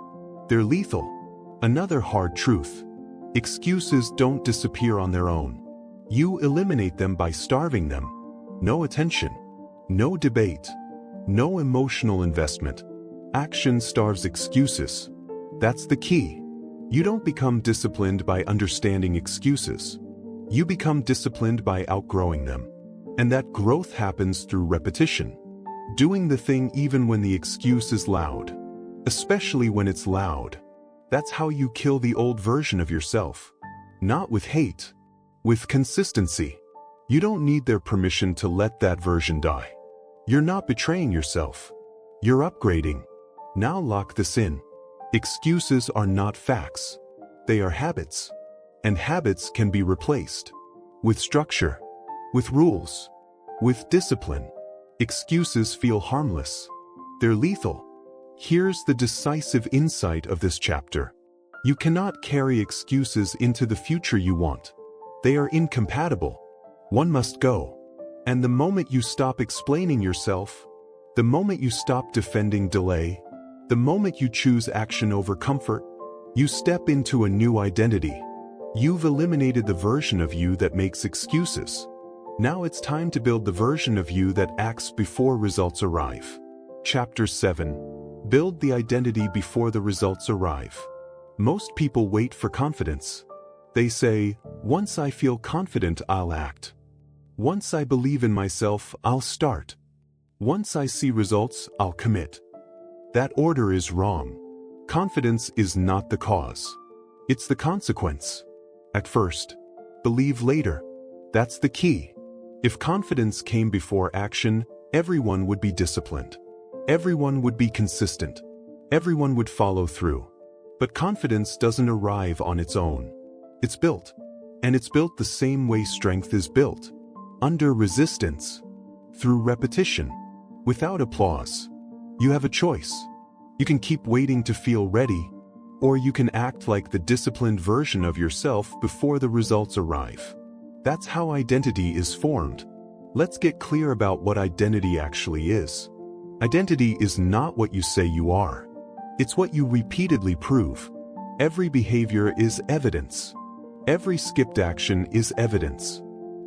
Speaker 1: They're lethal. Another hard truth. Excuses don't disappear on their own. You eliminate them by starving them. No attention. No debate. No emotional investment. Action starves excuses. That's the key. You don't become disciplined by understanding excuses. You become disciplined by outgrowing them. And that growth happens through repetition. Doing the thing even when the excuse is loud. Especially when it's loud. That's how you kill the old version of yourself. Not with hate. With consistency. You don't need their permission to let that version die. You're not betraying yourself. You're upgrading. Now lock this in. Excuses are not facts. They are habits. And habits can be replaced. With structure. With rules. With discipline. Excuses feel harmless. They're lethal. Here's the decisive insight of this chapter. You cannot carry excuses into the future you want. They are incompatible. One must go. And the moment you stop explaining yourself, the moment you stop defending delay, the moment you choose action over comfort, you step into a new identity. You've eliminated the version of you that makes excuses. Now it's time to build the version of you that acts before results arrive. Chapter 7. Build the identity before the results arrive. Most people wait for confidence. They say, once I feel confident, I'll act. Once I believe in myself, I'll start. Once I see results, I'll commit. That order is wrong. Confidence is not the cause. It's the consequence. At first, believe later. That's the key. If confidence came before action, everyone would be disciplined. Everyone would be consistent. Everyone would follow through. But confidence doesn't arrive on its own. It's built. And it's built the same way strength is built. Under resistance. Through repetition. Without applause. You have a choice. You can keep waiting to feel ready, or you can act like the disciplined version of yourself before the results arrive. That's how identity is formed. Let's get clear about what identity actually is. Identity is not what you say you are. It's what you repeatedly prove. Every behavior is evidence. Every skipped action is evidence.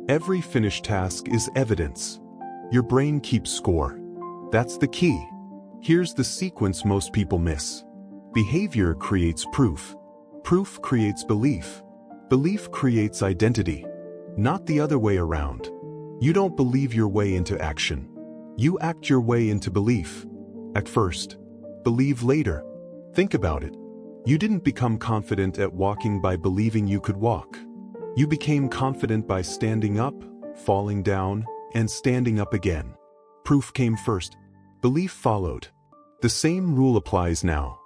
Speaker 1: Every finished task is evidence. Your brain keeps score. That's the key. Here's the sequence most people miss. Behavior creates proof. Proof creates belief. Belief creates identity. Not the other way around. You don't believe your way into action. You act your way into belief. At first. Believe later. Think about it. You didn't become confident at walking by believing you could walk. You became confident by standing up, falling down, and standing up again. Proof came first. Belief followed. The same rule applies now.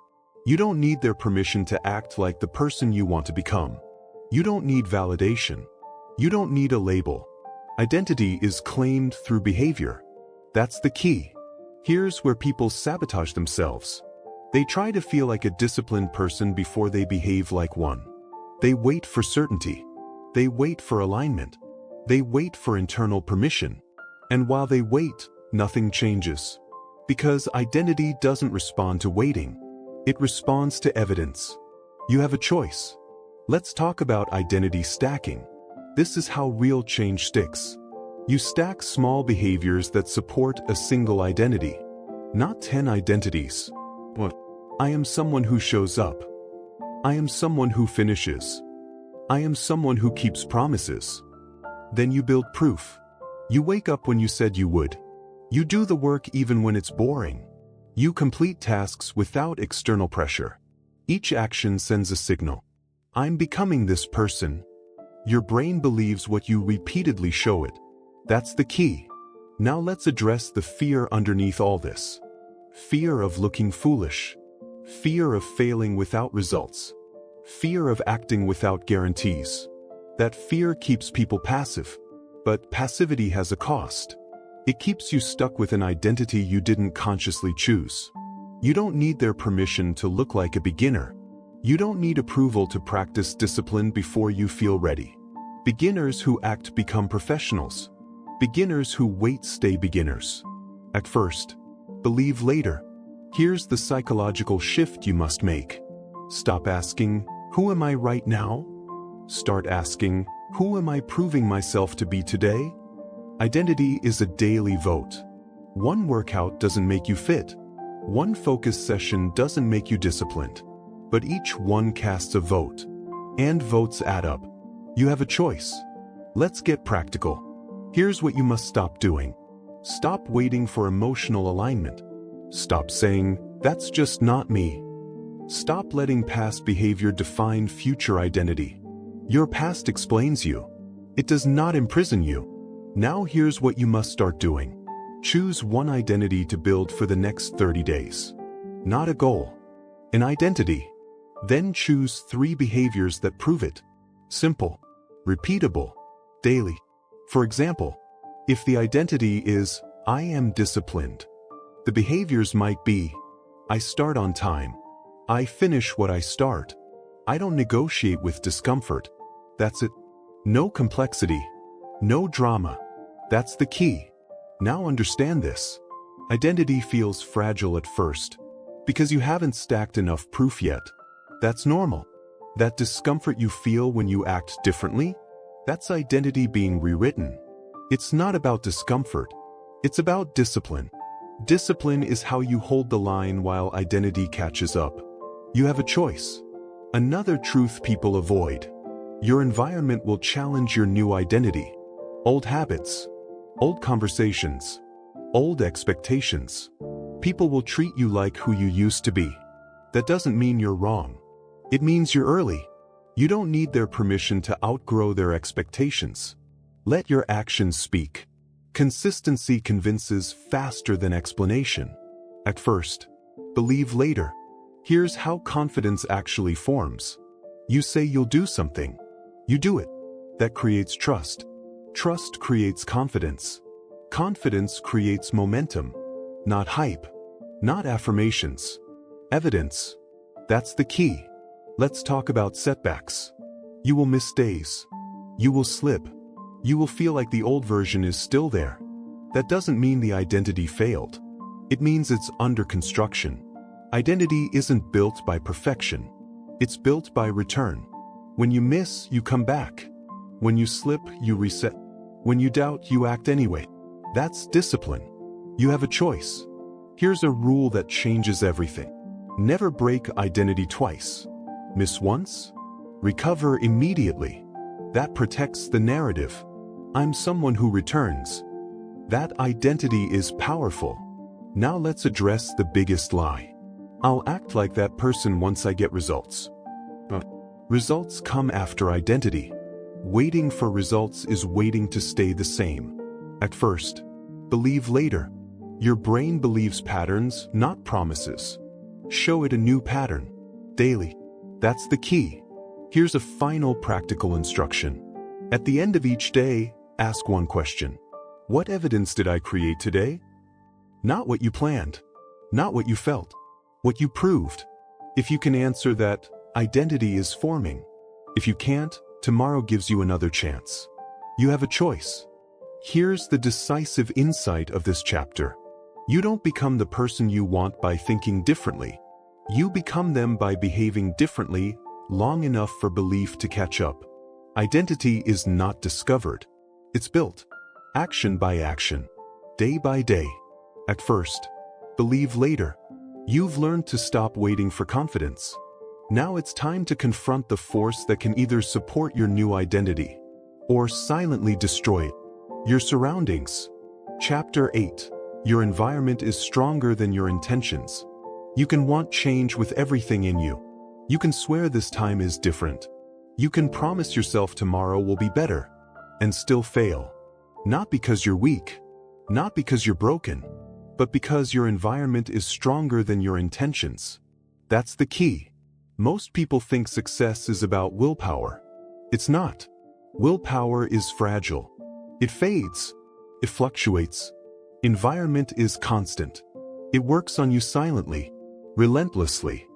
Speaker 1: You don't need their permission to act like the person you want to become. You don't need validation. You don't need a label. Identity is claimed through behavior. That's the key. Here's where people sabotage themselves. They try to feel like a disciplined person before they behave like one. They wait for certainty. They wait for alignment. They wait for internal permission. And while they wait, nothing changes. Because identity doesn't respond to waiting. It responds to evidence. You have a choice. Let's talk about identity stacking. This is how real change sticks. You stack small behaviors that support a single identity. Not 10 identities. What? I am someone who shows up. I am someone who finishes. I am someone who keeps promises. Then you build proof. You wake up when you said you would. You do the work even when it's boring. You complete tasks without external pressure. Each action sends a signal. I'm becoming this person. Your brain believes what you repeatedly show it. That's the key. Now let's address the fear underneath all this. Fear of looking foolish. Fear of failing without results. Fear of acting without guarantees. That fear keeps people passive. But passivity has a cost. It keeps you stuck with an identity you didn't consciously choose. You don't need their permission to look like a beginner. You don't need approval to practice discipline before you feel ready. Beginners who act become professionals. Beginners who wait stay beginners. At first. Believe later. Here's the psychological shift you must make. Stop asking, who am I right now? Start asking, who am I proving myself to be today? Identity is a daily vote. One workout doesn't make you fit. One focus session doesn't make you disciplined. But each one casts a vote. And votes add up. You have a choice. Let's get practical. Here's what you must stop doing. Stop waiting for emotional alignment. Stop saying, that's just not me. Stop letting past behavior define future identity. Your past explains you. It does not imprison you. Now here's what you must start doing. Choose one identity to build for the next 30 days. Not a goal. An identity. Then choose 3 behaviors that prove it. Simple. Repeatable. Daily. For example, if the identity is, I am disciplined, the behaviors might be, I start on time. I finish what I start. I don't negotiate with discomfort. That's it. No complexity. No drama. That's the key. Now understand this. Identity feels fragile at first because you haven't stacked enough proof yet. That's normal. That discomfort you feel when you act differently, that's identity being rewritten. It's not about discomfort. It's about discipline. Discipline is how you hold the line while identity catches up. You have a choice. Another truth people avoid. Your environment will challenge your new identity. Old habits, old conversations, old expectations. People will treat you like who you used to be. That doesn't mean you're wrong. It means you're early. You don't need their permission to outgrow their expectations. Let your actions speak. Consistency convinces faster than explanation. Act first. Believe later. Here's how confidence actually forms. You say you'll do something. You do it. That creates trust. Trust creates confidence. Confidence creates momentum. Not hype. Not affirmations. Evidence. That's the key. Let's talk about setbacks. You will miss days. You will slip. You will feel like the old version is still there. That doesn't mean the identity failed. It means it's under construction. Identity isn't built by perfection. It's built by return. When you miss, you come back. When you slip, you reset. When you doubt, you act anyway. That's discipline. You have a choice. Here's a rule that changes everything. Never break identity twice. Miss once, recover immediately. That protects the narrative. I'm someone who returns. That identity is powerful. Now let's address the biggest lie. I'll act like that person once I get results. Results come after identity. Waiting for results is waiting to stay the same. Act first. Believe later. Your brain believes patterns, not promises. Show it a new pattern. Daily. That's the key. Here's a final practical instruction. At the end of each day, ask one question. What evidence did I create today? Not what you planned. Not what you felt. What you proved. If you can answer that, identity is forming. If you can't, tomorrow gives you another chance. You have a choice. Here's the decisive insight of this chapter. You don't become the person you want by thinking differently. You become them by behaving differently long enough for belief to catch up. Identity is not discovered. It's built. Action by action. Day by day. Act first. Believe later. You've learned to stop waiting for confidence. Now it's time to confront the force that can either support your new identity or silently destroy it. Your surroundings. Chapter 8. Your environment is stronger than your intentions. You can want change with everything in you. You can swear this time is different. You can promise yourself tomorrow will be better and still fail. Not because you're weak, not because you're broken, but because your environment is stronger than your intentions. That's the key. Most people think success is about willpower. It's not. Willpower is fragile. It fades. It fluctuates. Environment is constant. It works on you silently, relentlessly,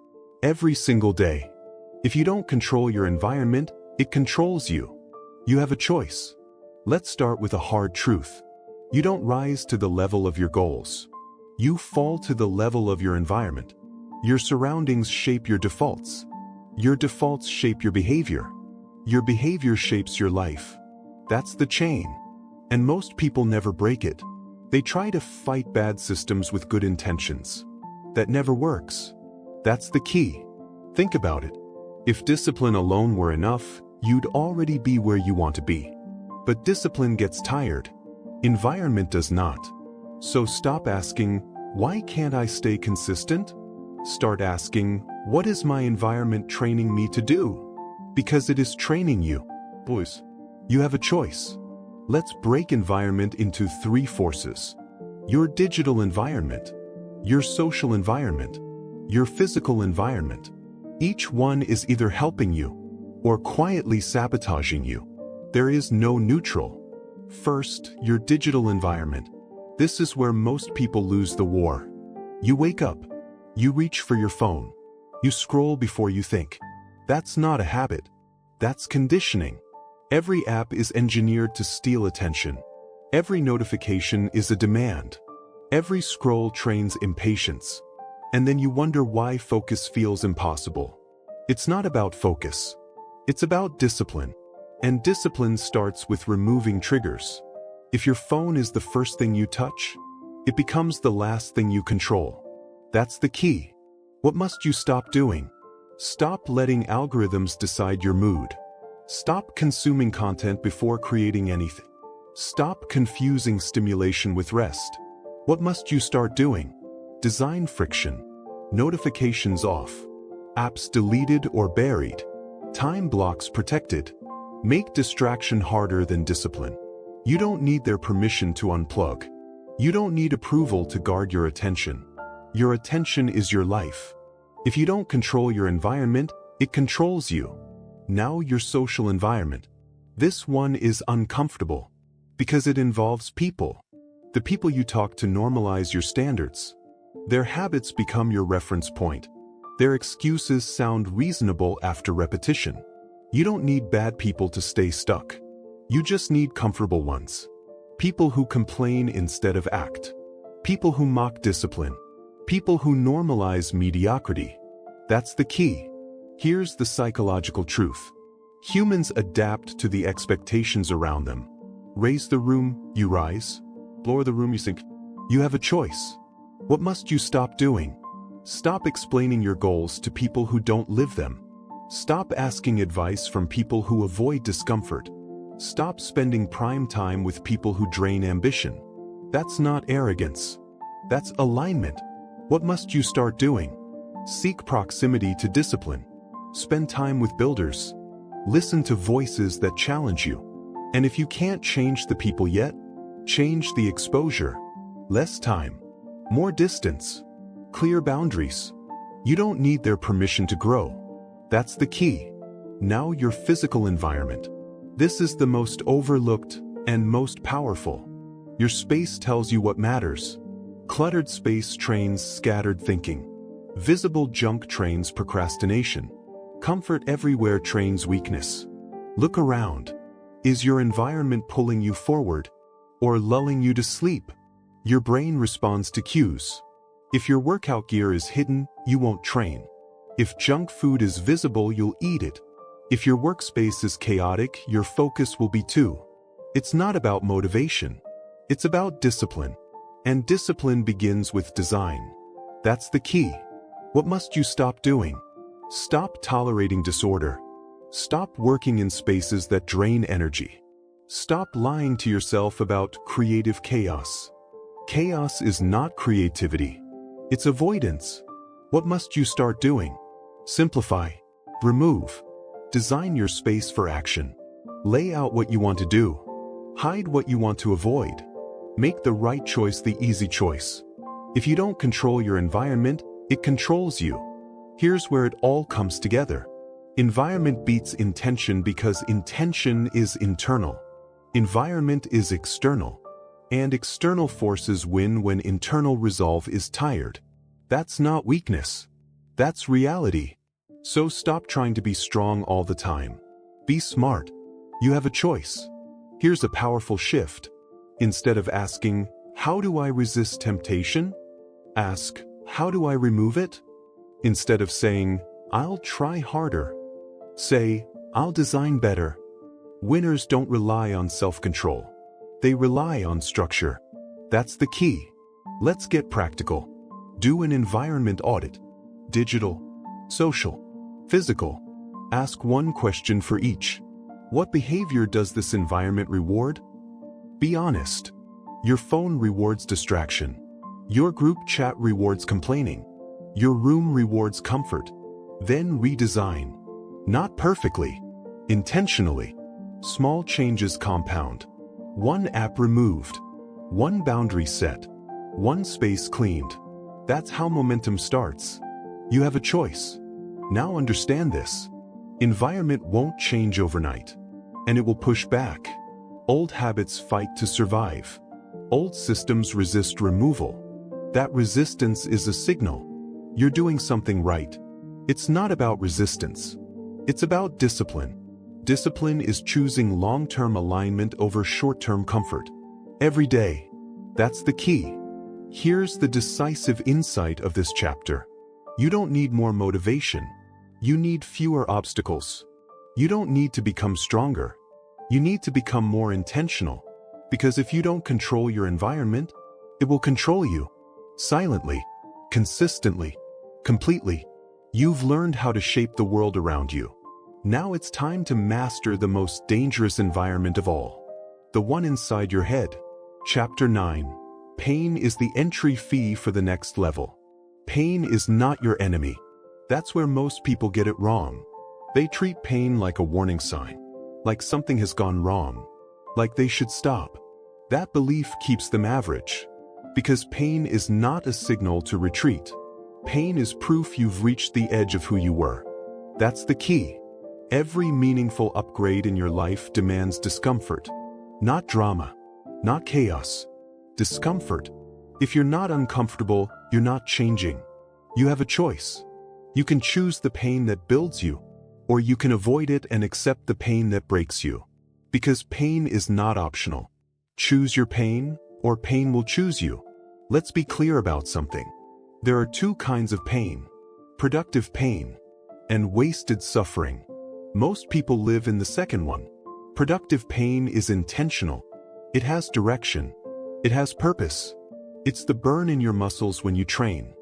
Speaker 1: every single day. If you don't control your environment, it controls you. You have a choice. Let's start with a hard truth. You don't rise to the level of your goals. You fall to the level of your environment. Your surroundings shape your defaults. Your defaults shape your behavior. Your behavior shapes your life. That's the chain. And most people never break it. They try to fight bad systems with good intentions. That never works. That's the key. Think about it. If discipline alone were enough, you'd already be where you want to be. But discipline gets tired. Environment does not. So stop asking, why can't I stay consistent? Start asking, what is my environment training me to do? Because it is training you. Boys, you have a choice. Let's break environment into 3 forces. Your digital environment, your social environment, your physical environment. Each one is either helping you or quietly sabotaging you. There is no neutral. First, your digital environment. This is where most people lose the war. You wake up. You reach for your phone. You scroll before you think. That's not a habit. That's conditioning. Every app is engineered to steal attention. Every notification is a demand. Every scroll trains impatience. And then you wonder why focus feels impossible. It's not about focus. It's about discipline. And discipline starts with removing triggers. If your phone is the first thing you touch, it becomes the last thing you control. That's the key. What must you stop doing? Stop letting algorithms decide your mood. Stop consuming content before creating anything. Stop confusing stimulation with rest. What must you start doing? Design friction. Notifications off. Apps deleted or buried. Time blocks protected. Make distraction harder than discipline. You don't need their permission to unplug. You don't need approval to guard your attention. Your attention is your life. If you don't control your environment, it controls you. Now your social environment. This one is uncomfortable because it involves people. The people you talk to normalize your standards. Their habits become your reference point. Their excuses sound reasonable after repetition. You don't need bad people to stay stuck. You just need comfortable ones. People who complain instead of act. People who mock discipline. People who normalize mediocrity. That's the key. Here's the psychological truth. Humans adapt to the expectations around them. Raise the room, you rise. Lower the room, you sink. You have a choice. What must you stop doing? Stop explaining your goals to people who don't live them. Stop asking advice from people who avoid discomfort. Stop spending prime time with people who drain ambition. That's not arrogance. That's alignment. What must you start doing? Seek proximity to discipline. Spend time with builders. Listen to voices that challenge you. And if you can't change the people yet, change the exposure. Less time. More distance. Clear boundaries. You don't need their permission to grow. That's the key. Now your physical environment. This is the most overlooked and most powerful. Your space tells you what matters. Cluttered space trains scattered thinking. Visible junk trains procrastination. Comfort everywhere trains weakness. Look around. Is your environment pulling you forward or lulling you to sleep? Your brain responds to cues. If your workout gear is hidden, you won't train. If junk food is visible, you'll eat it. If your workspace is chaotic, your focus will be too. It's not about motivation. It's about discipline. And discipline begins with design. That's the key. What must you stop doing? Stop tolerating disorder. Stop working in spaces that drain energy. Stop lying to yourself about creative chaos. Chaos is not creativity. It's avoidance. What must you start doing? Simplify. Remove. Design your space for action. Lay out what you want to do. Hide what you want to avoid. Make the right choice the easy choice. If you don't control your environment, it controls you. Here's where it all comes together. Environment beats intention because intention is internal. Environment is external. And external forces win when internal resolve is tired. That's not weakness. That's reality. So stop trying to be strong all the time. Be smart. You have a choice. Here's a powerful shift. Instead of asking, how do I resist temptation? Ask, how do I remove it? Instead of saying, I'll try harder. Say, I'll design better. Winners don't rely on self-control. They rely on structure. That's the key. Let's get practical. Do an environment audit. Digital, social, physical. Ask one question for each. What behavior does this environment reward? Be honest. Your phone rewards distraction. Your group chat rewards complaining. Your room rewards comfort. Then redesign. Not perfectly. Intentionally. Small changes compound. One app removed. One boundary set. One space cleaned. That's how momentum starts. You have a choice. Now understand this. Environment won't change overnight. And it will push back. Old habits fight to survive. Old systems resist removal. That resistance is a signal. you're doing something right. It's not about resistance. It's about discipline. Discipline is choosing long-term alignment over short-term comfort. Every day. That's the key. Here's the decisive insight of this chapter. You don't need more motivation. You need fewer obstacles. You don't need to become stronger. You need to become more intentional. Because if you don't control your environment, it will control you. Silently, consistently, completely. You've learned how to shape the world around you. Now it's time to master the most dangerous environment of all. The one inside your head. Chapter 9. Pain is the entry fee for the next level. Pain is not your enemy. That's where most people get it wrong. They treat pain like a warning sign, like something has gone wrong, like they should stop. That belief keeps them average. Because pain is not a signal to retreat. Pain is proof you've reached the edge of who you were. That's the key. Every meaningful upgrade in your life demands discomfort. Not drama. Not chaos. Discomfort. If you're not uncomfortable, you're not changing. You have a choice. You can choose the pain that builds you, or you can avoid it and accept the pain that breaks you. Because pain is not optional. Choose your pain, or pain will choose you. Let's be clear about something. There are two kinds of pain: productive pain and wasted suffering. Most people live in the second one. Productive pain is intentional. It has direction. It has purpose. It's the burn in your muscles when you train.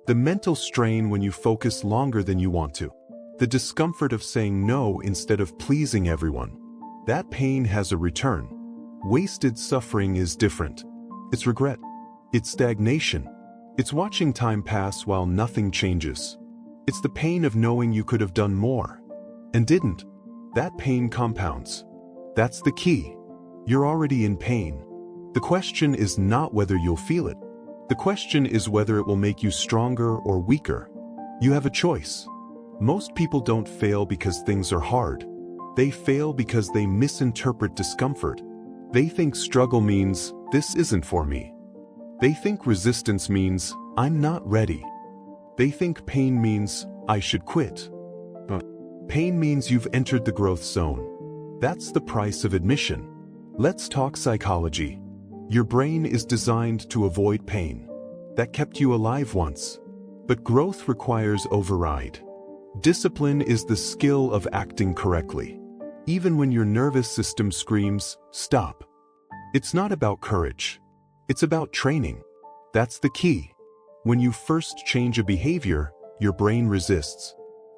Speaker 1: The mental strain when you focus longer than you want to. The discomfort of saying no instead of pleasing everyone. That pain has a return. Wasted suffering is different. It's regret. It's stagnation. It's watching time pass while nothing changes. It's the pain of knowing you could have done more and didn't. That pain compounds. That's the key. You're already in pain. The question is not whether you'll feel it. The question is whether it will make you stronger or weaker. You have a choice. Most people don't fail because things are hard. They fail because they misinterpret discomfort. They think struggle means, this isn't for me. They think resistance means, I'm not ready. They think pain means, I should quit. But pain means you've entered the growth zone. That's the price of admission. Let's talk psychology. Your brain is designed to avoid pain. That kept you alive once. But growth requires override. Discipline is the skill of acting correctly. Even when your nervous system screams, stop. It's not about courage. It's about training. That's the key. When you first change a behavior, your brain resists.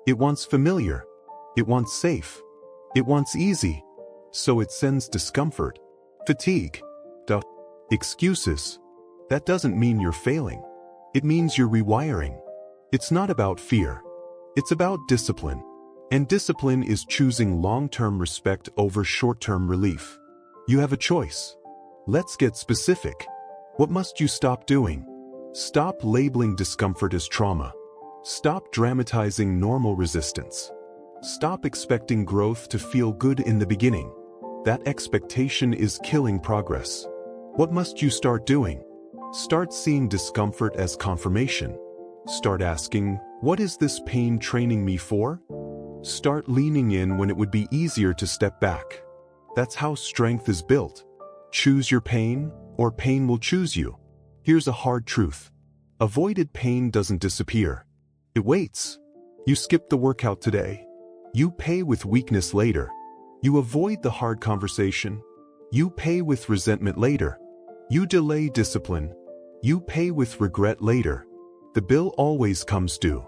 Speaker 1: It wants familiar. It wants safe. It wants easy. So it sends discomfort, fatigue, excuses. That doesn't mean you're failing. It means you're rewiring. It's not about fear. It's about discipline. And discipline is choosing long-term respect over short-term relief. You have a choice. Let's get specific. What must you stop doing? Stop labeling discomfort as trauma. Stop dramatizing normal resistance. Stop expecting growth to feel good in the beginning. That expectation is killing progress. What must you start doing? Start seeing discomfort as confirmation. Start asking, what is this pain training me for? Start leaning in when it would be easier to step back. That's how strength is built. Choose your pain, or pain will choose you. Here's a hard truth. Avoided pain doesn't disappear. It waits. You skip the workout today. You pay with weakness later. You avoid the hard conversation. You pay with resentment later. You delay discipline. You pay with regret later. The bill always comes due.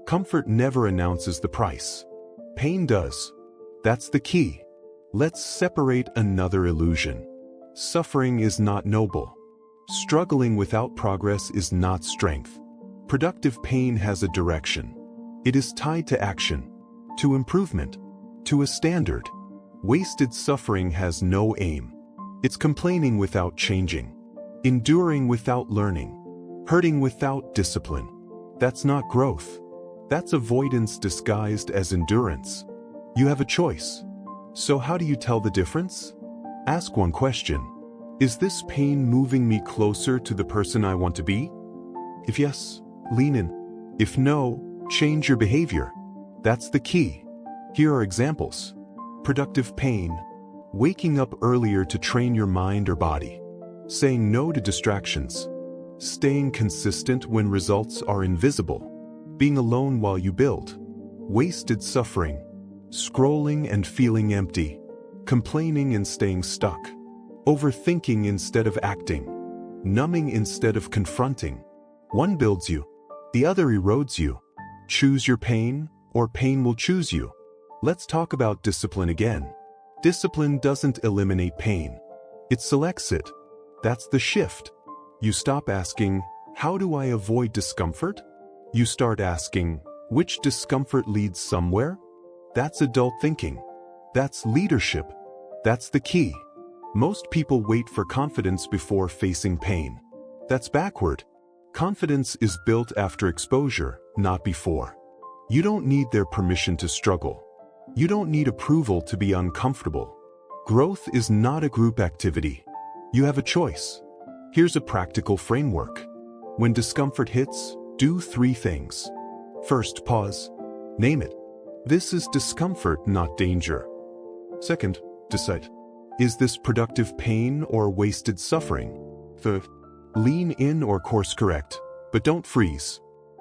Speaker 1: Comfort never announces the price. Pain does. That's the key. Let's separate another illusion. Suffering is not noble. Struggling without progress is not strength. Productive pain has a direction. It is tied to action, to improvement, to a standard. Wasted suffering has no aim. It's complaining without changing, enduring without learning, hurting without discipline. That's not growth. That's avoidance disguised as endurance. You have a choice. So how do you tell the difference? Ask one question. Is this pain moving me closer to the person I want to be? If yes, lean in. If no, change your behavior. That's the key. Here are examples. Productive pain. Waking up earlier to train your mind or body. Saying no to distractions. Staying consistent when results are invisible. Being alone while you build. Wasted suffering. Scrolling and feeling empty. Complaining and staying stuck. Overthinking instead of acting. Numbing instead of confronting. One builds you, the other erodes you. Choose your pain, or pain will choose you. Let's talk about discipline again. Discipline doesn't eliminate pain. It selects it. That's the shift. You stop asking, how do I avoid discomfort? You start asking, which discomfort leads somewhere? That's adult thinking. That's leadership. That's the key. Most people wait for confidence before facing pain. That's backward. Confidence is built after exposure, not before. You don't need their permission to struggle. You don't need approval to be uncomfortable. Growth is not a group activity. You have a choice. Here's a practical framework. When discomfort hits, do 3 things. First, pause. Name it. This is discomfort, not danger. Second, decide. Is this productive pain or wasted suffering? Third, lean in or course correct, but don't freeze.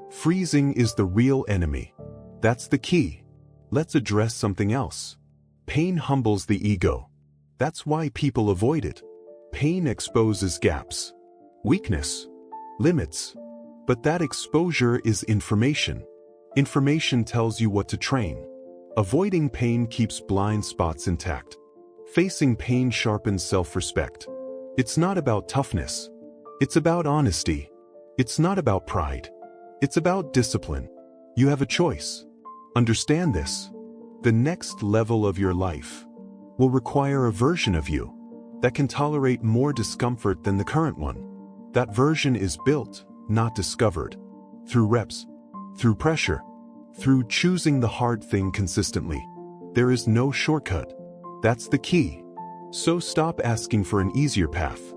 Speaker 1: Freezing is the real enemy. That's the key. Let's address something else. Pain humbles the ego. That's why people avoid it. Pain exposes gaps, weakness, limits. But that exposure is information. Information tells you what to train. Avoiding pain keeps blind spots intact. Facing pain sharpens self-respect. It's not about toughness. It's about honesty. It's not about pride. It's about discipline. You have a choice. Understand this. The next level of your life will require a version of you that can tolerate more discomfort than the current one. That version is built, not discovered. Through reps, through pressure, through choosing the hard thing consistently. There is no shortcut. That's the key. So stop asking for an easier path.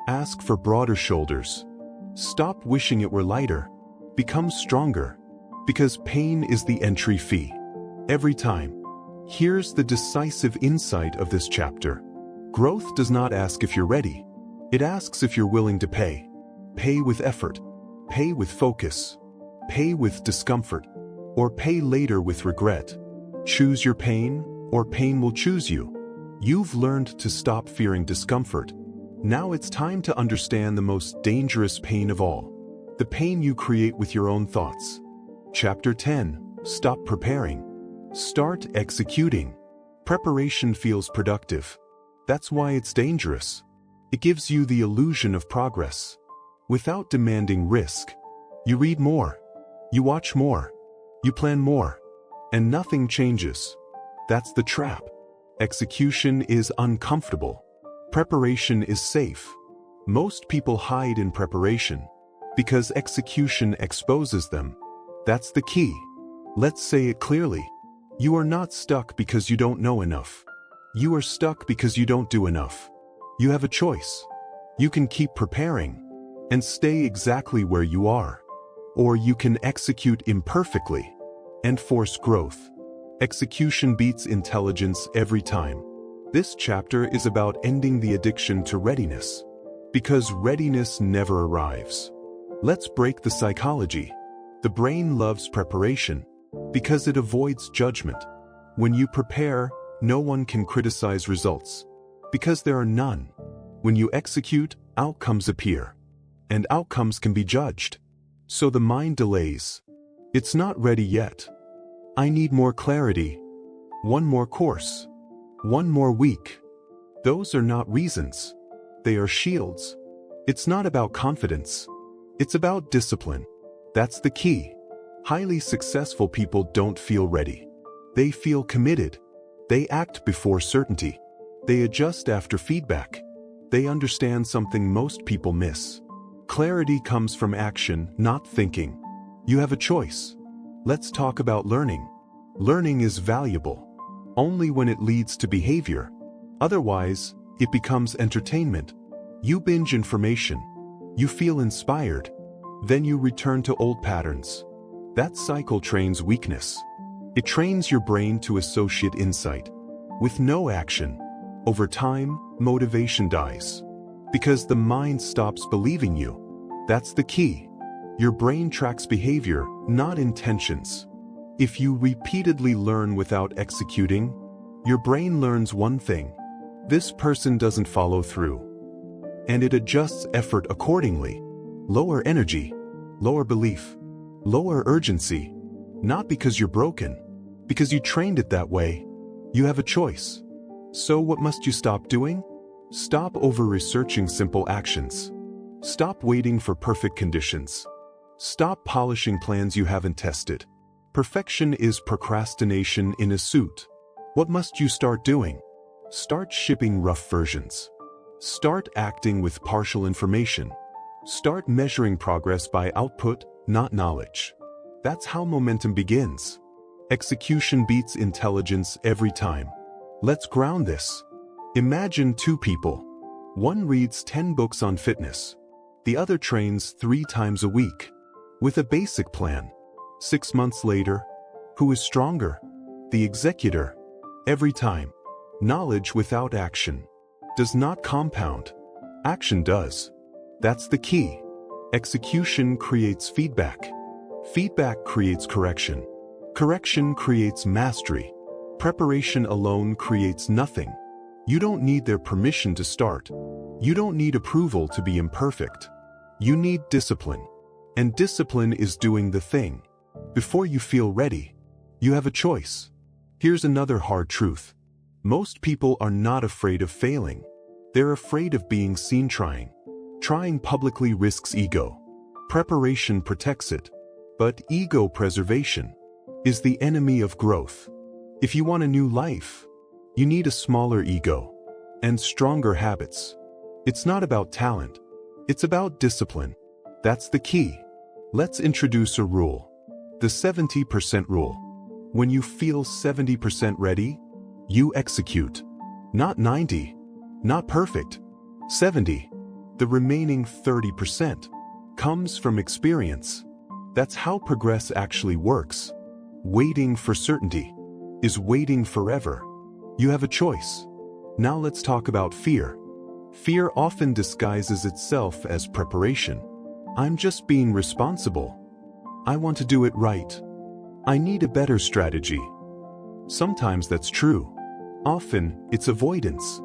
Speaker 1: Ask for broader shoulders. Stop wishing it were lighter. Become stronger. Because pain is the entry fee. Every time. Here's the decisive insight of this chapter. Growth does not ask if you're ready. It asks if you're willing to pay. Pay with effort. Pay with focus. Pay with discomfort. Or pay later with regret. Choose your pain, or pain will choose you. You've learned to stop fearing discomfort. Now it's time to understand the most dangerous pain of all. The pain you create with your own thoughts. Chapter 10. Stop preparing. Start executing. Preparation feels productive. That's why it's dangerous. It gives you the illusion of progress. Without demanding risk. You read more. You watch more. You plan more. And nothing changes. That's the trap. Execution is uncomfortable. Preparation is safe. Most people hide in preparation because execution exposes them. That's the key. Let's say it clearly. You are not stuck because you don't know enough. You are stuck because you don't do enough. You have a choice. You can keep preparing and stay exactly where you are. Or you can execute imperfectly and force growth. Execution beats intelligence every time. This chapter is about ending the addiction to readiness. Because readiness never arrives. Let's break the psychology. The brain loves preparation because it avoids judgment. When you prepare, no one can criticize results because there are none. When you execute, outcomes appear. And outcomes can be judged. So the mind delays. It's not ready yet. I need more clarity. One more course. One more week. Those are not reasons. They are shields. It's not about confidence. It's about discipline. That's the key. Highly successful people don't feel ready. They feel committed. They act before certainty. They adjust after feedback. They understand something most people miss. Clarity comes from action, not thinking. You have a choice. Let's talk about learning. Learning is valuable only when it leads to behavior. Otherwise, it becomes entertainment. You binge information. You feel inspired. Then you return to old patterns. That cycle trains weakness. It trains your brain to associate insight with no action. Over time, motivation dies because the mind stops believing you. That's the key. Your brain tracks behavior, not intentions. If you repeatedly learn without executing, your brain learns one thing: this person doesn't follow through. And it adjusts effort accordingly. Lower energy, lower belief, lower urgency. Not because you're broken, because you trained it that way. You have a choice. So what must you stop doing? Stop over-researching simple actions. Stop waiting for perfect conditions. Stop polishing plans you haven't tested. Perfection is procrastination in a suit. What must you start doing? Start shipping rough versions. Start acting with partial information. Start measuring progress by output, not knowledge. That's how momentum begins. Execution beats intelligence every time. Let's ground this. Imagine two people. One reads 10 books on fitness. The other trains 3 times a week. With a basic plan. 6 months later, who is stronger? The executor. Every time. Knowledge without action does not compound. Action does. That's the key. Execution creates feedback. Feedback creates correction. Correction creates mastery. Preparation alone creates nothing. You don't need their permission to start. You don't need approval to be imperfect. You need discipline. And discipline is doing the thing. Before you feel ready, you have a choice. Here's another hard truth. Most people are not afraid of failing. They're afraid of being seen trying. Trying publicly risks ego. Preparation protects it. But ego preservation is the enemy of growth. If you want a new life, you need a smaller ego and stronger habits. It's not about talent. It's about discipline. That's the key. Let's introduce a rule. The 70% rule. When you feel 70% ready, you execute. Not 90. Not perfect. 70. The remaining 30% comes from experience. That's how progress actually works. Waiting for certainty is waiting forever. You have a choice. Now let's talk about fear. Fear often disguises itself as preparation. I'm just being responsible. I want to do it right. I need a better strategy. Sometimes that's true. Often, it's avoidance.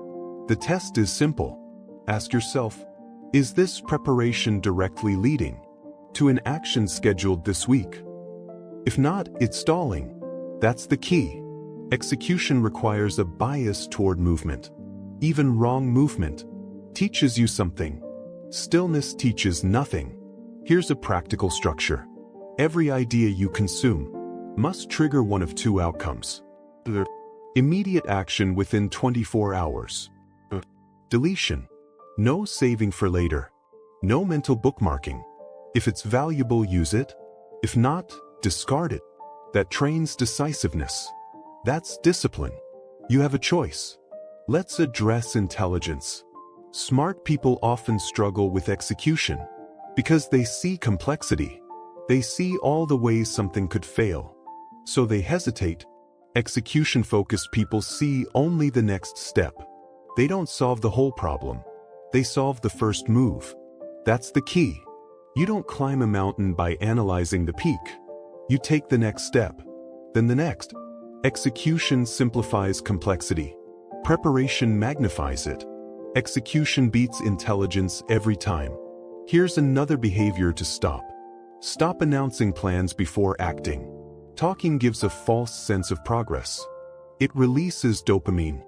Speaker 1: The test is simple. Ask yourself, is this preparation directly leading to an action scheduled this week? If not, it's stalling. That's the key. Execution requires a bias toward movement. Even wrong movement teaches you something. Stillness teaches nothing. Here's a practical structure. Every idea you consume must trigger one of 2 outcomes. Immediate action within 24 hours. Deletion. No saving for later. No mental bookmarking. If it's valuable, use it. If not, discard it. That trains decisiveness. That's discipline. You have a choice. Let's address intelligence. Smart people often struggle with execution because they see complexity. They see all the ways something could fail. So they hesitate. Execution-focused people see only the next step. They don't solve the whole problem. They solve the first move. That's the key. You don't climb a mountain by analyzing the peak. You take the next step, then the next. Execution simplifies complexity. Preparation magnifies it. Execution beats intelligence every time. Here's another behavior to stop. Stop announcing plans before acting. Talking gives a false sense of progress. It releases dopamine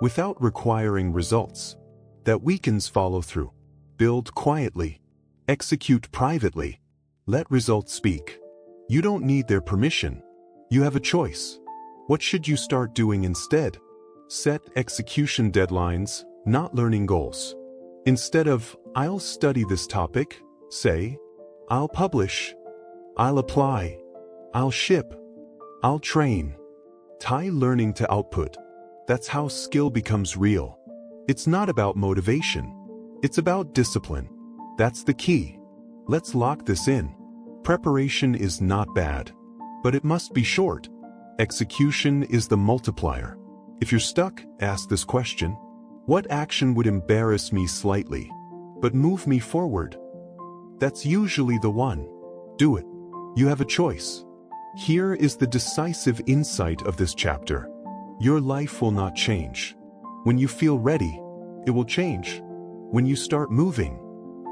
Speaker 1: without requiring results. That weakens follow-through. Build quietly. Execute privately. Let results speak. You don't need their permission. You have a choice. What should you start doing instead? Set execution deadlines, not learning goals. Instead of, I'll study this topic, say, I'll publish. I'll apply. I'll ship. I'll train. Tie learning to output. That's how skill becomes real. It's not about motivation. It's about discipline. That's the key. Let's lock this in. Preparation is not bad, but it must be short. Execution is the multiplier. If you're stuck, ask this question: what action would embarrass me slightly, but move me forward? That's usually the one. Do it. You have a choice. Here is the decisive insight of this chapter. Your life will not change. When you feel ready, it will change. When you start moving,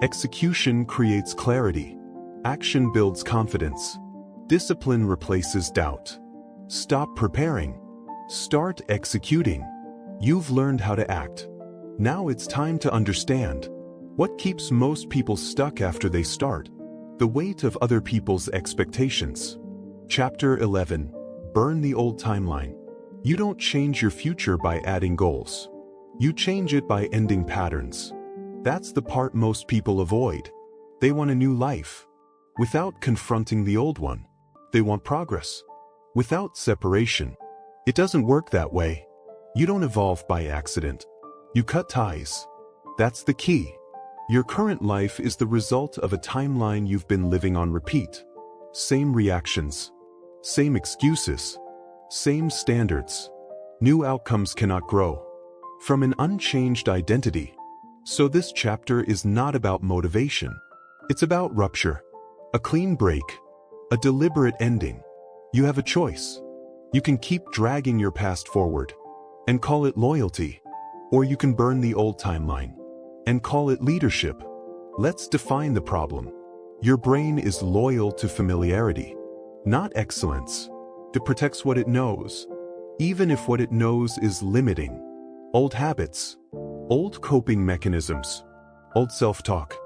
Speaker 1: execution creates clarity. Action builds confidence. Discipline replaces doubt. Stop preparing. Start executing. You've learned how to act. Now it's time to understand. What keeps most people stuck after they start? The weight of other people's expectations. Chapter 11. Burn the old timeline. You don't change your future by adding goals. You change it by ending patterns. That's the part most people avoid. They want a new life without confronting the old one. They want progress without separation. It doesn't work that way. You don't evolve by accident. You cut ties. That's the key. Your current life is the result of a timeline you've been living on repeat. Same reactions, same excuses, same standards. New outcomes cannot grow from an unchanged identity. So this chapter is not about motivation. It's about rupture, a clean break, a deliberate ending. You have a choice. You can keep dragging your past forward and call it loyalty, or you can burn the old timeline and call it leadership. Let's define the problem. Your brain is loyal to familiarity, not excellence. It protects what it knows, even if what it knows is limiting. Old habits, old coping mechanisms, old self-talk.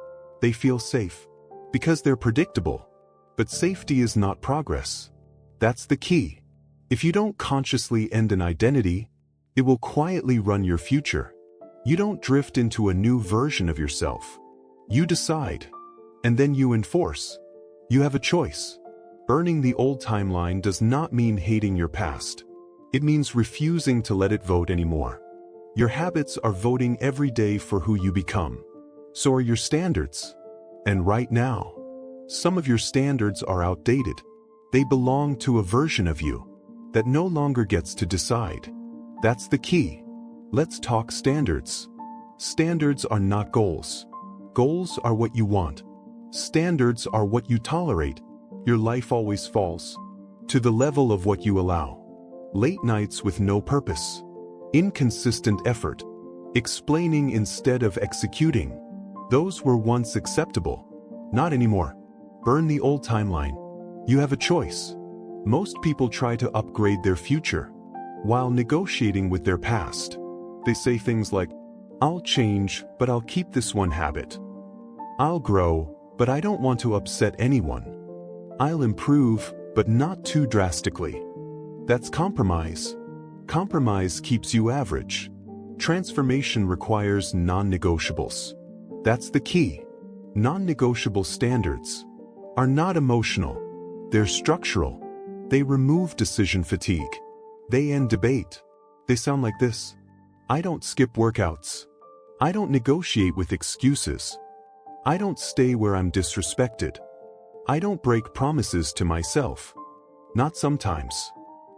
Speaker 1: They feel safe because they're predictable. But safety is not progress. That's the key. If you don't consciously end an identity, it will quietly run your future. You don't drift into a new version of yourself. You decide, and then you enforce. You have a choice. Burning the old timeline does not mean hating your past. It means refusing to let it vote anymore. Your habits are voting every day for who you become. So are your standards. And right now, some of your standards are outdated. They belong to a version of you that no longer gets to decide. That's the key. Let's talk standards. Standards are not goals. Goals are what you want. Standards are what you tolerate. Your life always falls to the level of what you allow. Late nights with no purpose. Inconsistent effort. Explaining instead of executing. Those were once acceptable. Not anymore. Burn the old timeline. You have a choice. Most people try to upgrade their future while negotiating with their past. They say things like, I'll change, but I'll keep this one habit. I'll grow, but I don't want to upset anyone. I'll improve, but not too drastically. That's compromise. Compromise keeps you average. Transformation requires non-negotiables. That's the key. Non-negotiable standards are not emotional. They're structural. They remove decision fatigue. They end debate. They sound like this. I don't skip workouts. I don't negotiate with excuses. I don't stay where I'm disrespected. I don't break promises to myself. Not sometimes.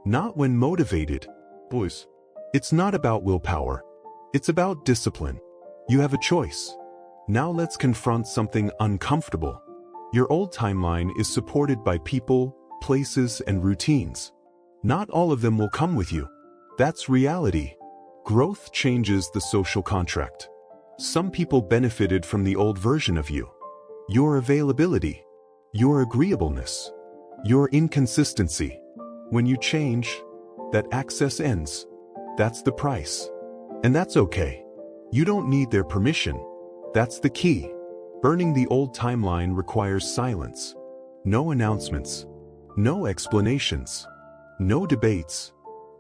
Speaker 1: Not when motivated. Boys, it's not about willpower. It's about discipline. You have a choice. Now let's confront something uncomfortable. Your old timeline is supported by people, places, and routines. Not all of them will come with you. That's reality. Growth changes the social contract. Some people benefited from the old version of you. Your availability, your agreeableness, your inconsistency. When you change, that access ends. That's the price. And that's okay. You don't need their permission. That's the key. Burning the old timeline requires silence. No announcements. No explanations. No debates.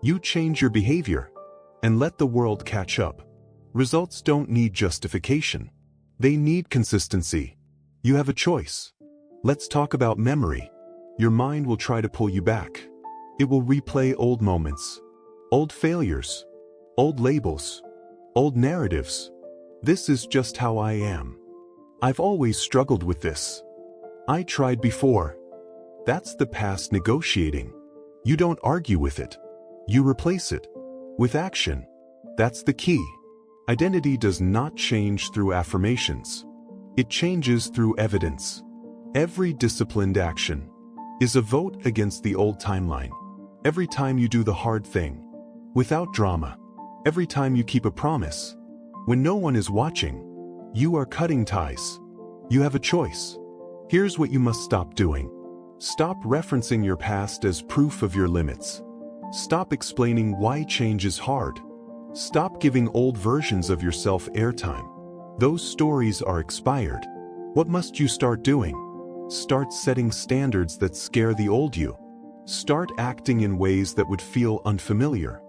Speaker 1: You change your behavior and let the world catch up. Results don't need justification. They need consistency. You have a choice. Let's talk about memory. Your mind will try to pull you back. It will replay old moments, old failures, old labels, old narratives. This is just how I am. I've always struggled with this. I tried before, That's the past negotiating. You don't argue with it. You replace it with action. That's the key. Identity does not change through affirmations. It changes through evidence. Every disciplined action is a vote against the old timeline. Every time you do the hard thing, without drama. Every time you keep a promise, when no one is watching, you are cutting ties. You have a choice. Here's what you must stop doing. Stop referencing your past as proof of your limits. Stop explaining why change is hard. Stop giving old versions of yourself airtime. Those stories are expired. What must you start doing? Start setting standards that scare the old you. Start acting in ways that would feel unfamiliar.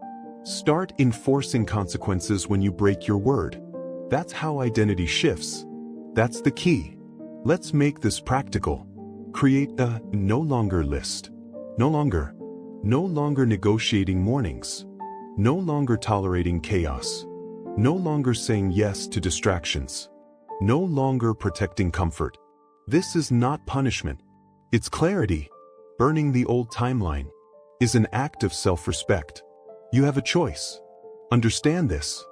Speaker 1: Start enforcing consequences when you break your word. That's how identity shifts. That's the key. Let's make this practical. Create a no longer list. No longer negotiating mornings. No longer tolerating chaos. No longer saying yes to distractions. No longer protecting comfort. This is not punishment. It's clarity. Burning the old timeline is an act of self-respect. You have a choice. Understand this.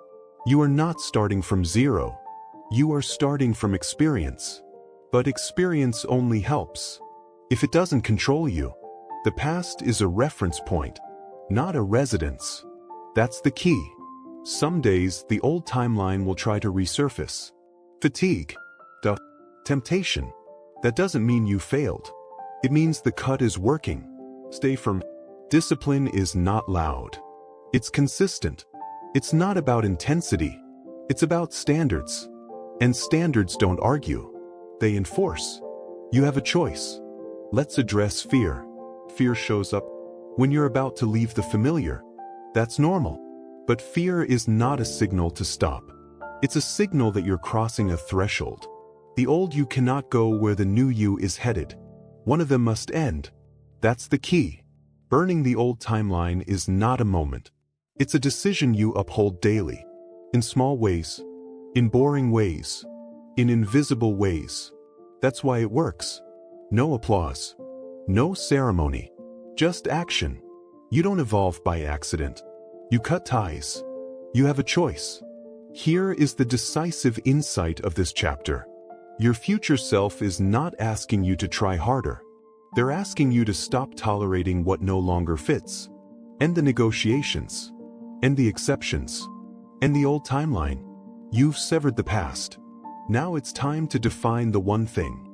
Speaker 1: You are not starting from zero. You are starting from experience. But experience only helps if it doesn't control you. The past is a reference point, not a residence. That's the key. Some days the old timeline will try to resurface. Fatigue. Temptation. That doesn't mean you failed. It means the cut is working. Stay firm. Discipline is not loud. It's consistent. It's not about intensity. It's about standards. And standards don't argue. They enforce. You have a choice. Let's address fear. Fear shows up when you're about to leave the familiar. That's normal. But fear is not a signal to stop. It's a signal that you're crossing a threshold. The old you cannot go where the new you is headed. One of them must end. That's the key. Burning the old timeline is not a moment. It's a decision you uphold daily. In small ways. In boring ways. In invisible ways. That's why it works. No applause. No ceremony. Just action. You don't evolve by accident. You cut ties. You have a choice. Here is the decisive insight of this chapter. Your future self is not asking you to try harder. They're asking you to stop tolerating what no longer fits. End the negotiations. End the exceptions. End the old timeline. You've severed the past. Now it's time to define the one thing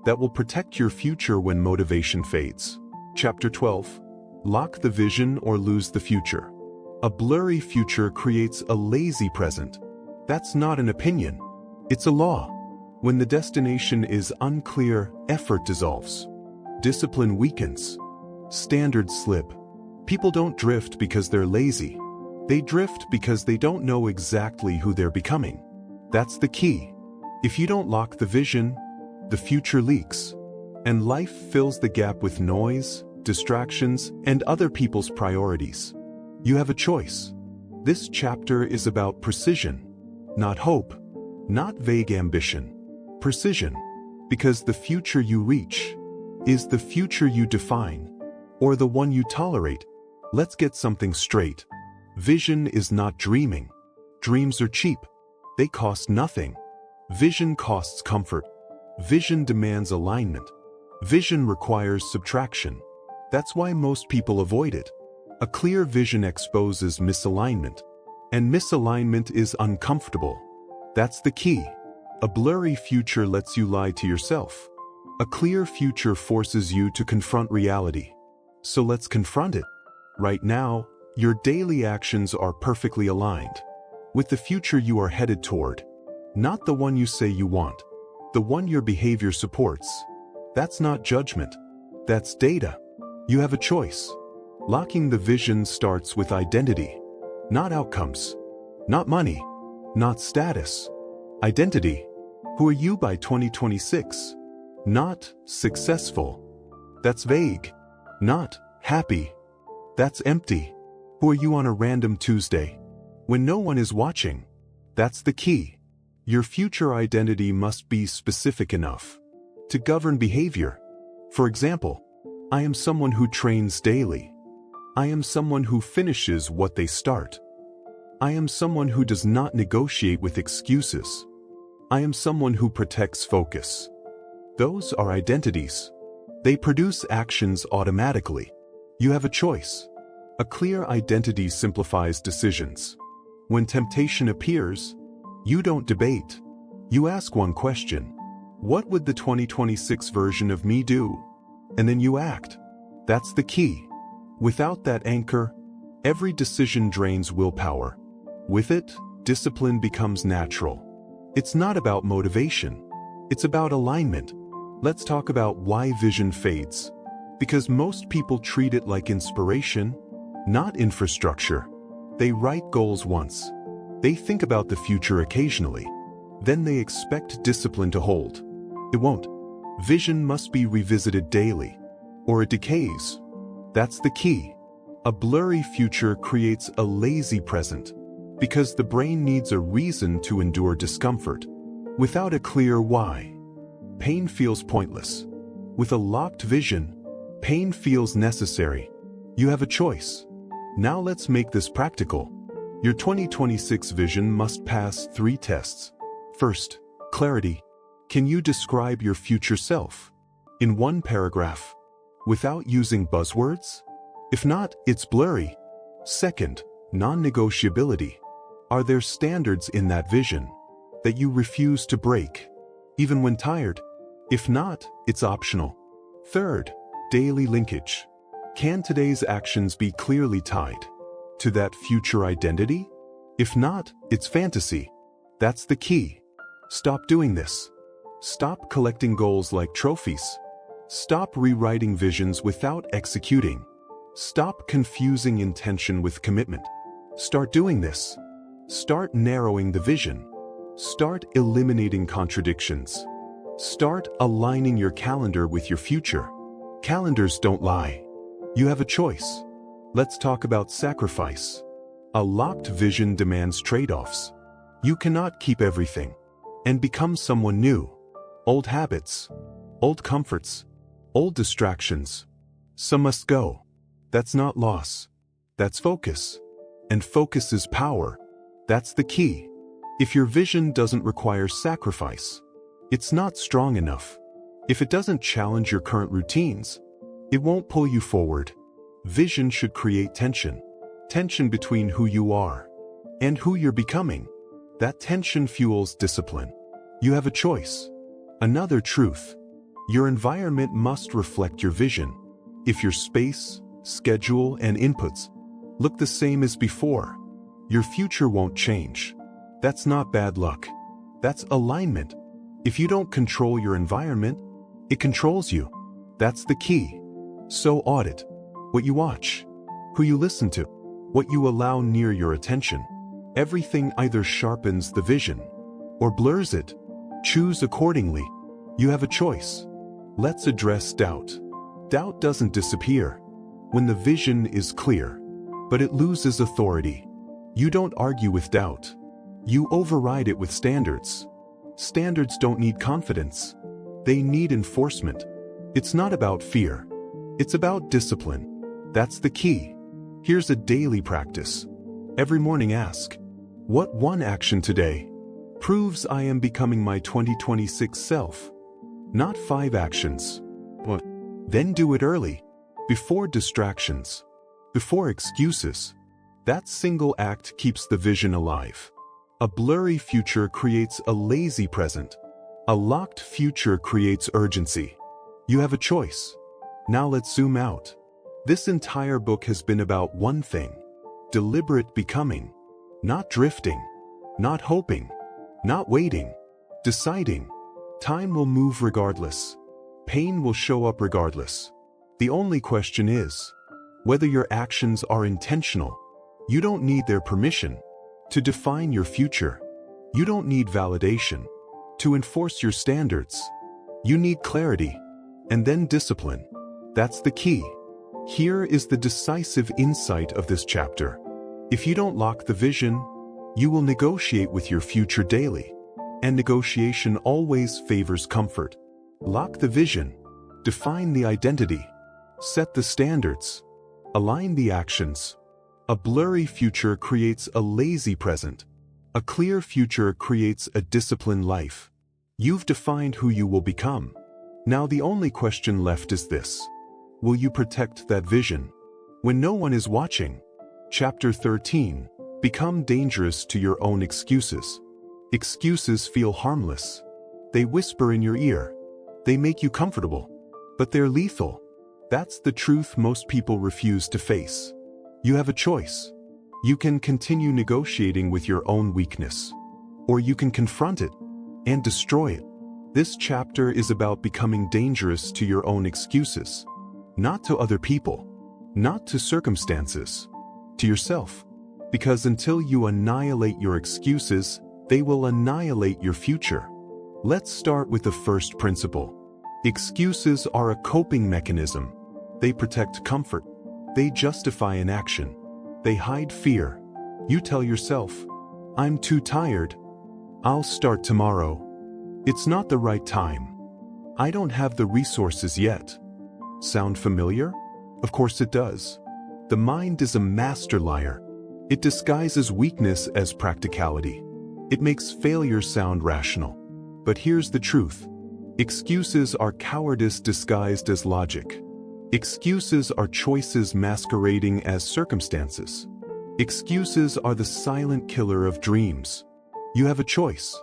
Speaker 1: that will protect your future when motivation fades. Chapter 12. Lock the vision or lose the future. A blurry future creates a lazy present. That's not an opinion. It's a law. When the destination is unclear, effort dissolves. Discipline weakens. Standards slip. People don't drift because they're lazy. They drift because they don't know exactly who they're becoming. That's the key. If you don't lock the vision, the future leaks. And life fills the gap with noise, distractions, and other people's priorities. You have a choice. This chapter is about precision, not hope, not vague ambition. Precision, because the future you reach is the future you define, or the one you tolerate. Let's get something straight. Vision is not dreaming. Dreams are cheap. They cost nothing. Vision costs comfort. Vision demands alignment. Vision requires subtraction. That's why most people avoid it. A clear vision exposes misalignment. And misalignment is uncomfortable. That's the key. A blurry future lets you lie to yourself. A clear future forces you to confront reality. So let's confront it. Right now, your daily actions are perfectly aligned with the future you are headed toward. Not the one you say you want. The one your behavior supports. That's not judgment. That's data. You have a choice. Locking the vision starts with identity. Not outcomes. Not money. Not status. Identity. Who are you by 2026? Not successful. That's vague. Not happy. That's empty. Who are you on a random Tuesday? When no one is watching. That's the key. Your future identity must be specific enough to govern behavior. For example, I am someone who trains daily. I am someone who finishes what they start. I am someone who does not negotiate with excuses. I am someone who protects focus. Those are identities. They produce actions automatically. You have a choice. A clear identity simplifies decisions. When temptation appears, you don't debate. You ask one question. What would the 2026 version of me do? And then you act. That's the key. Without that anchor, every decision drains willpower. With it, discipline becomes natural. It's not about motivation. It's about alignment. Let's talk about why vision fades. Because most people treat it like inspiration, not infrastructure. They write goals once. They think about the future occasionally. Then they expect discipline to hold. It won't. Vision must be revisited daily, or it decays. That's the key. A blurry future creates a lazy present, because the brain needs a reason to endure discomfort. Without a clear why, pain feels pointless. With a locked vision, pain feels necessary. You have a choice. Now let's make this practical. Your 2026 vision must pass 3 tests. First, clarity. Can you describe your future self in 1 paragraph, without using buzzwords? If not, it's blurry. Second, non-negotiability. Are there standards in that vision that you refuse to break, even when tired? If not, it's optional. Third, daily linkage. Can today's actions be clearly tied to that future identity? If not, it's fantasy. That's the key. Stop doing this. Stop collecting goals like trophies. Stop rewriting visions without executing. Stop confusing intention with commitment. Start doing this. Start narrowing the vision. Start eliminating contradictions. Start aligning your calendar with your future. Calendars don't lie. You have a choice. Let's talk about sacrifice. A locked vision demands trade-offs. You cannot keep everything and become someone new. Old habits, old comforts, old distractions. Some must go. That's not loss. That's focus. And focus is power. That's the key. If your vision doesn't require sacrifice, it's not strong enough. If it doesn't challenge your current routines, it won't pull you forward. Vision should create tension. Tension between who you are and who you're becoming. That tension fuels discipline. You have a choice. Another truth. Your environment must reflect your vision. If your space, schedule, and inputs look the same as before, your future won't change. That's not bad luck. That's alignment. If you don't control your environment, it controls you. That's the key. So audit what you watch, who you listen to, what you allow near your attention. Everything either sharpens the vision or blurs it. Choose accordingly. You have a choice. Let's address doubt. Doubt doesn't disappear when the vision is clear, but it loses authority. You don't argue with doubt. You override it with standards. Standards don't need confidence. They need enforcement. It's not about fear. It's about discipline. That's the key. Here's a daily practice. Every morning ask, what one action today proves I am becoming my 2026 self? Not 5 actions. But then do it early, before distractions, before excuses. That single act keeps the vision alive. A blurry future creates a lazy present. A locked future creates urgency. You have a choice. Now let's zoom out. This entire book has been about one thing: deliberate becoming. Not drifting, not hoping, not waiting, deciding. Time will move regardless. Pain will show up regardless. The only question is whether your actions are intentional. You don't need their permission to define your future. You don't need validation to enforce your standards. You need clarity and then discipline. That's the key. Here is the decisive insight of this chapter. If you don't lock the vision, you will negotiate with your future daily. And negotiation always favors comfort. Lock the vision. Define the identity. Set the standards. Align the actions. A blurry future creates a lazy present. A clear future creates a disciplined life. You've defined who you will become. Now the only question left is this. Will you protect that vision? When no one is watching. Chapter 13. Become dangerous to your own excuses. Excuses feel harmless. They whisper in your ear. They make you comfortable. But they're lethal. That's the truth most people refuse to face. You have a choice. You can continue negotiating with your own weakness. Or you can confront it and destroy it. This chapter is about becoming dangerous to your own excuses. Not to other people. Not to circumstances. To yourself. Because until you annihilate your excuses, they will annihilate your future. Let's start with the first principle. Excuses are a coping mechanism. They protect comfort. They justify inaction. They hide fear. You tell yourself, I'm too tired. I'll start tomorrow. It's not the right time. I don't have the resources yet. Sound familiar? Of course it does. The mind is a master liar. It disguises weakness as practicality. It makes failure sound rational. But here's the truth. Excuses are cowardice disguised as logic. Excuses are choices masquerading as circumstances. Excuses are the silent killer of dreams. You have a choice.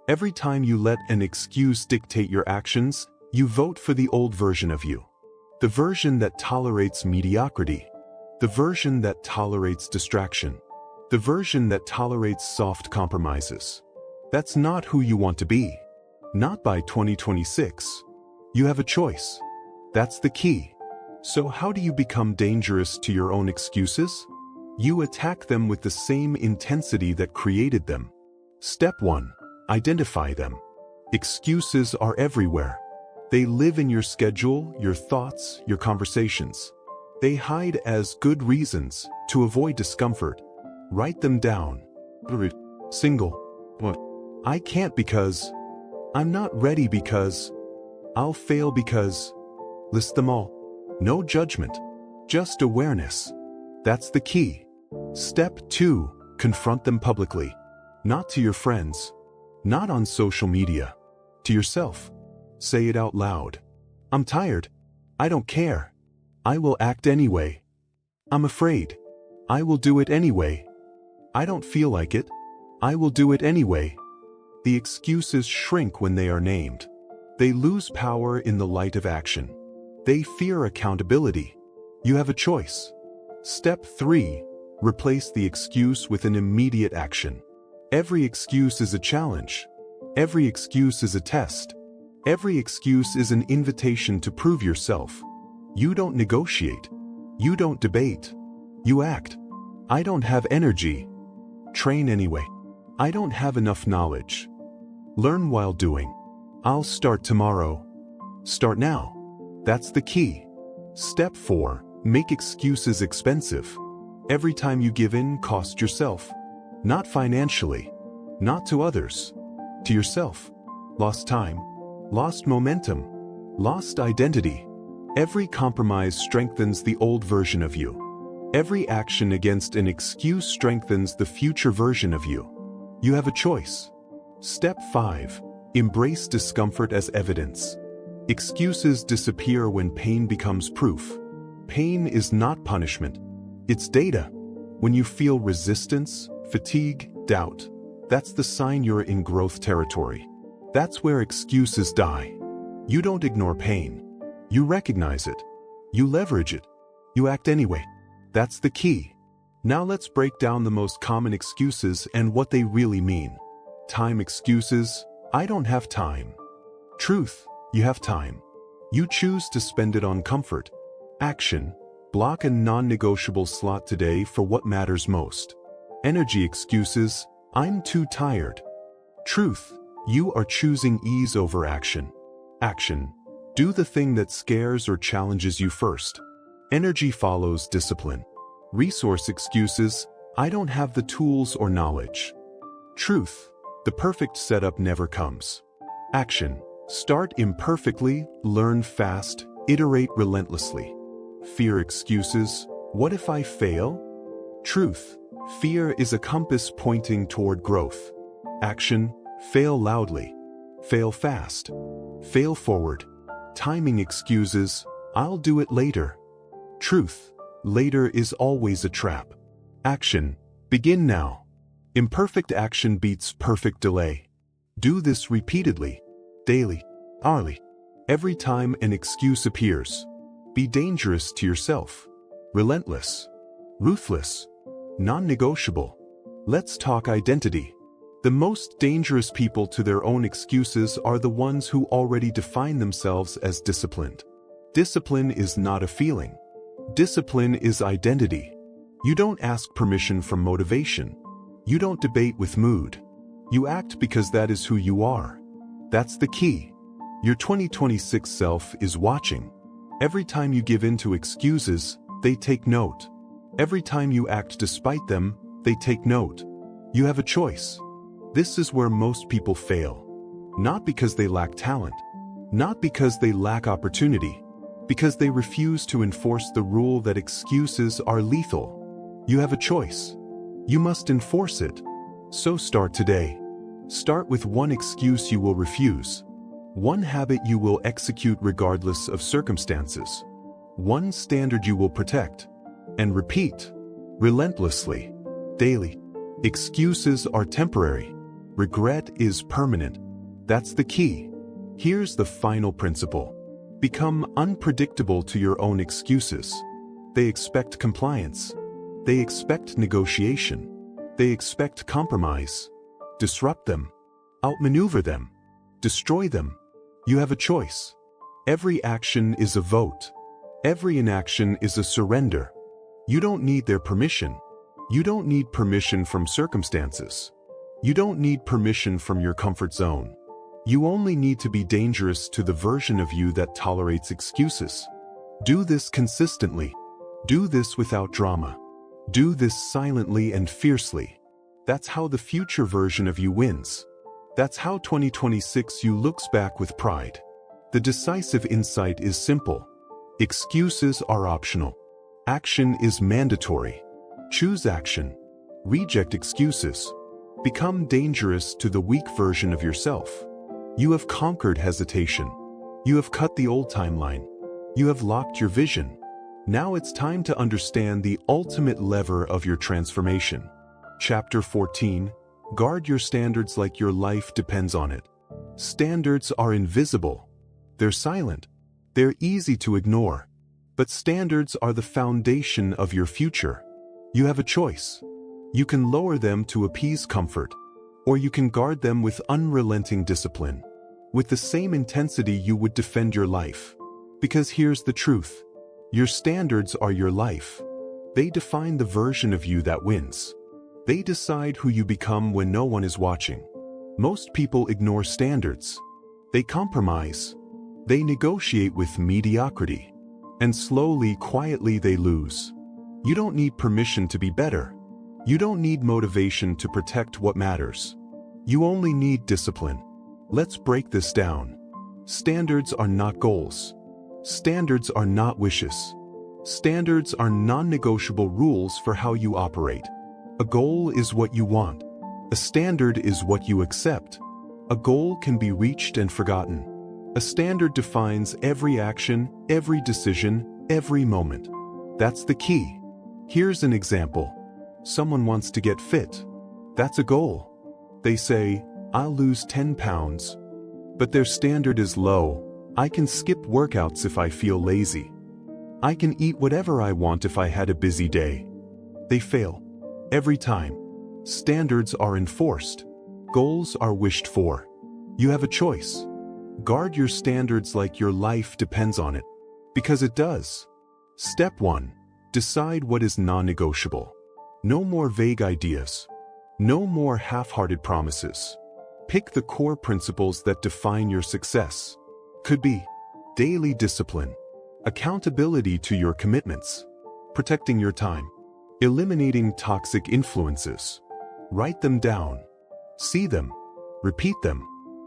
Speaker 1: Every time you let an excuse dictate your actions, you vote for the old version of you. The version that tolerates mediocrity. The version that tolerates distraction. The version that tolerates soft compromises. That's not who you want to be. Not by 2026. You have a choice. That's the key. So how do you become dangerous to your own excuses? You attack them with the same intensity that created them. Step 1. Identify them. Excuses are everywhere. They live in your schedule, your thoughts, your conversations. They hide as good reasons to avoid discomfort. Write them down. Single. What? I can't because. I'm not ready because. I'll fail because. List them all. No judgment. Just awareness. That's the key. Step 2. Confront them publicly. Not to your friends. Not on social media. To yourself. Say it out loud. I'm tired. I don't care. I will act anyway. I'm afraid. I will do it anyway. I don't feel like it. I will do it anyway. The excuses shrink when they are named. They lose power in the light of action. They fear accountability. You have a choice. Step 3. Replace the excuse with an immediate action. Every excuse is a challenge. Every excuse is a test. Every excuse is an invitation to prove yourself. You don't negotiate. You don't debate. You act. I don't have energy. Train anyway. I don't have enough knowledge. Learn while doing. I'll start tomorrow. Start now. That's the key. Step 4. Make excuses expensive. Every time you give in, cost yourself. Not financially. Not to others. To yourself. Lost time. Lost momentum. Lost identity. Every compromise strengthens the old version of you. Every action against an excuse strengthens the future version of you. You have a choice. Step 5. Embrace discomfort as evidence. Excuses disappear when pain becomes proof. Pain is not punishment. It's data. When you feel resistance, fatigue, doubt, that's the sign you're in growth territory. That's where excuses die. You don't ignore pain. You recognize it. You leverage it. You act anyway. That's the key. Now let's break down the most common excuses and what they really mean. Time excuses. I don't have time. Truth. You have time. You choose to spend it on comfort. Action. Block a non-negotiable slot today for what matters most. Energy excuses. I'm too tired. Truth. You are choosing ease over action. Action. Do the thing that scares or challenges you first. Energy follows discipline. Resource excuses. I don't have the tools or knowledge. Truth. The perfect setup never comes. Action. Start imperfectly, learn fast, iterate relentlessly. Fear excuses. What if I fail? Truth. Fear is a compass pointing toward growth. Action. Fail loudly. Fail fast. Fail forward. Timing excuses. I'll do it later. Truth. Later is always a trap. Action. Begin now. Imperfect action beats perfect delay. Do this repeatedly, daily, hourly. Every time an excuse appears, be dangerous to yourself. Relentless, ruthless, non-negotiable. Let's talk identity. The most dangerous people to their own excuses are the ones who already define themselves as disciplined. Discipline is not a feeling. Discipline is identity. You don't ask permission from motivation. You don't debate with mood. You act because that is who you are. That's the key. Your 2026 self is watching. Every time you give in to excuses, they take note. Every time you act despite them, they take note. You have a choice. This is where most people fail. Not because they lack talent. Not because they lack opportunity. Because they refuse to enforce the rule that excuses are lethal. You have a choice. You must enforce it. So start today. Start with one excuse you will refuse. One habit you will execute regardless of circumstances. One standard you will protect. And repeat. Relentlessly. Daily. Excuses are temporary. Regret is permanent. That's the key. Here's the final principle. Become unpredictable to your own excuses. They expect compliance. They expect negotiation. They expect compromise. Disrupt them. Outmaneuver them. Destroy them. You have a choice. Every action is a vote. Every inaction is a surrender. You don't need their permission. You don't need permission from circumstances. You don't need permission from your comfort zone. You only need to be dangerous to the version of you that tolerates excuses. Do this consistently. Do this without drama. Do this silently and fiercely. That's how the future version of you wins. That's how 2026 you looks back with pride. The decisive insight is simple. Excuses are optional. Action is mandatory. Choose action. Reject excuses. Become dangerous to the weak version of yourself. You have conquered hesitation. You have cut the old timeline. You have locked your vision. Now it's time to understand the ultimate lever of your transformation. Chapter 14. Guard your standards like your life depends on it. Standards are invisible. They're silent. They're easy to ignore. But standards are the foundation of your future. You have a choice. You can lower them to appease comfort, or you can guard them with unrelenting discipline, with the same intensity you would defend your life. Because here's the truth. Your standards are your life. They define the version of you that wins. They decide who you become when no one is watching. Most people ignore standards. They compromise. They negotiate with mediocrity. And slowly, quietly they lose. You don't need permission to be better. You don't need motivation to protect what matters. You only need discipline. Let's break this down. Standards are not goals. Standards are not wishes. Standards are non-negotiable rules for how you operate. A goal is what you want. A standard is what you accept. A goal can be reached and forgotten. A standard defines every action, every decision, every moment. That's the key. Here's an example. Someone wants to get fit. That's a goal. They say, I'll lose 10 pounds. But their standard is low. I can skip workouts if I feel lazy. I can eat whatever I want if I had a busy day. They fail. Every time. Standards are enforced. Goals are wished for. You have a choice. Guard your standards like your life depends on it. Because it does. Step 1. Decide what is non-negotiable. No more vague ideas. No more half-hearted promises. Pick the core principles that define your success. Could be daily discipline, accountability to your commitments, protecting your time, eliminating toxic influences. Write them down. See them. Repeat them.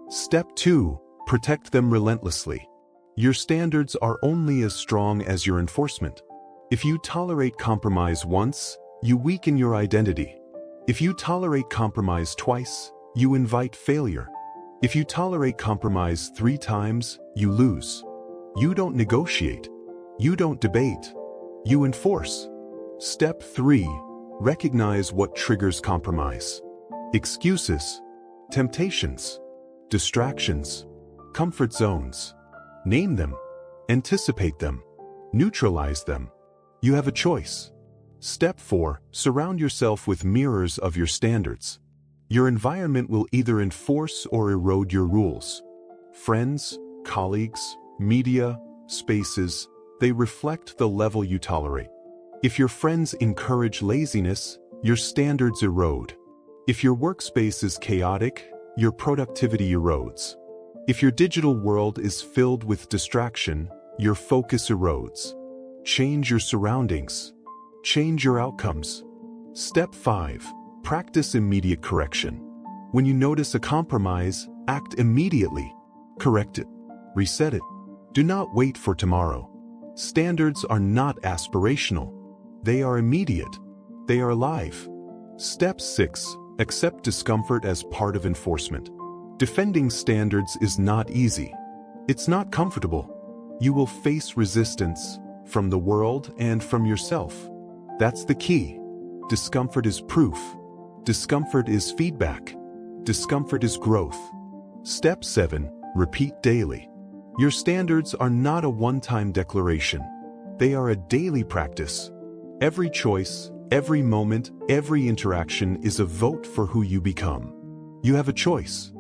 Speaker 1: Step 2. Protect them relentlessly. Your standards are only as strong as your enforcement. If you tolerate compromise once, you weaken your identity. If you tolerate compromise twice, you invite failure. If you tolerate compromise 3 times, you lose. You don't negotiate. You don't debate. You enforce. Step 3. Recognize what triggers compromise. Excuses, temptations, distractions, comfort zones. Name them. Anticipate them. Neutralize them. You have a choice. Step 4. Surround yourself with mirrors of your standards. Your environment will either enforce or erode your rules. Friends, colleagues, media, spaces, they reflect the level you tolerate. If your friends encourage laziness, your standards erode. If your workspace is chaotic, your productivity erodes. If your digital world is filled with distraction, your focus erodes. Change your surroundings. Change your outcomes. Step 5. Practice immediate correction. When you notice a compromise, act immediately. Correct it. Reset it. Do not wait for tomorrow. Standards are not aspirational. They are immediate. They are alive. Step 6. Accept discomfort as part of enforcement. Defending standards is not easy. It's not comfortable. You will face resistance from the world and from yourself. That's the key. Discomfort is proof. Discomfort is feedback. Discomfort is growth. Step 7. Repeat daily. Your standards are not a one-time declaration. They are a daily practice. Every choice, every moment, every interaction is a vote for who you become. You have a choice.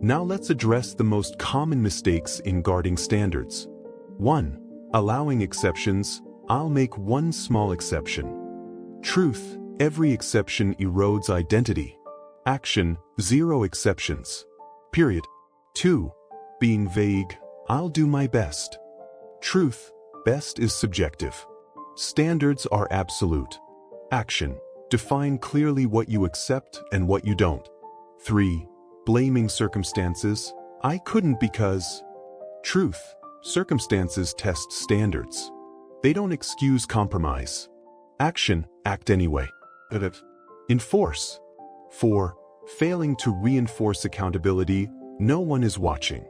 Speaker 1: Now let's address the most common mistakes in guarding standards. 1. Allowing exceptions. I'll make one small exception. Truth. Every exception erodes identity. Action. 0 exceptions. Period. 2. Being vague. I'll do my best. Truth. Best is subjective. Standards are absolute. Action. Define clearly what you accept and what you don't. 3. Blaming circumstances. I couldn't because. Truth. Circumstances test standards. They don't excuse compromise. Action. Act anyway. Enforce. 4. Failing to reinforce accountability. No one is watching.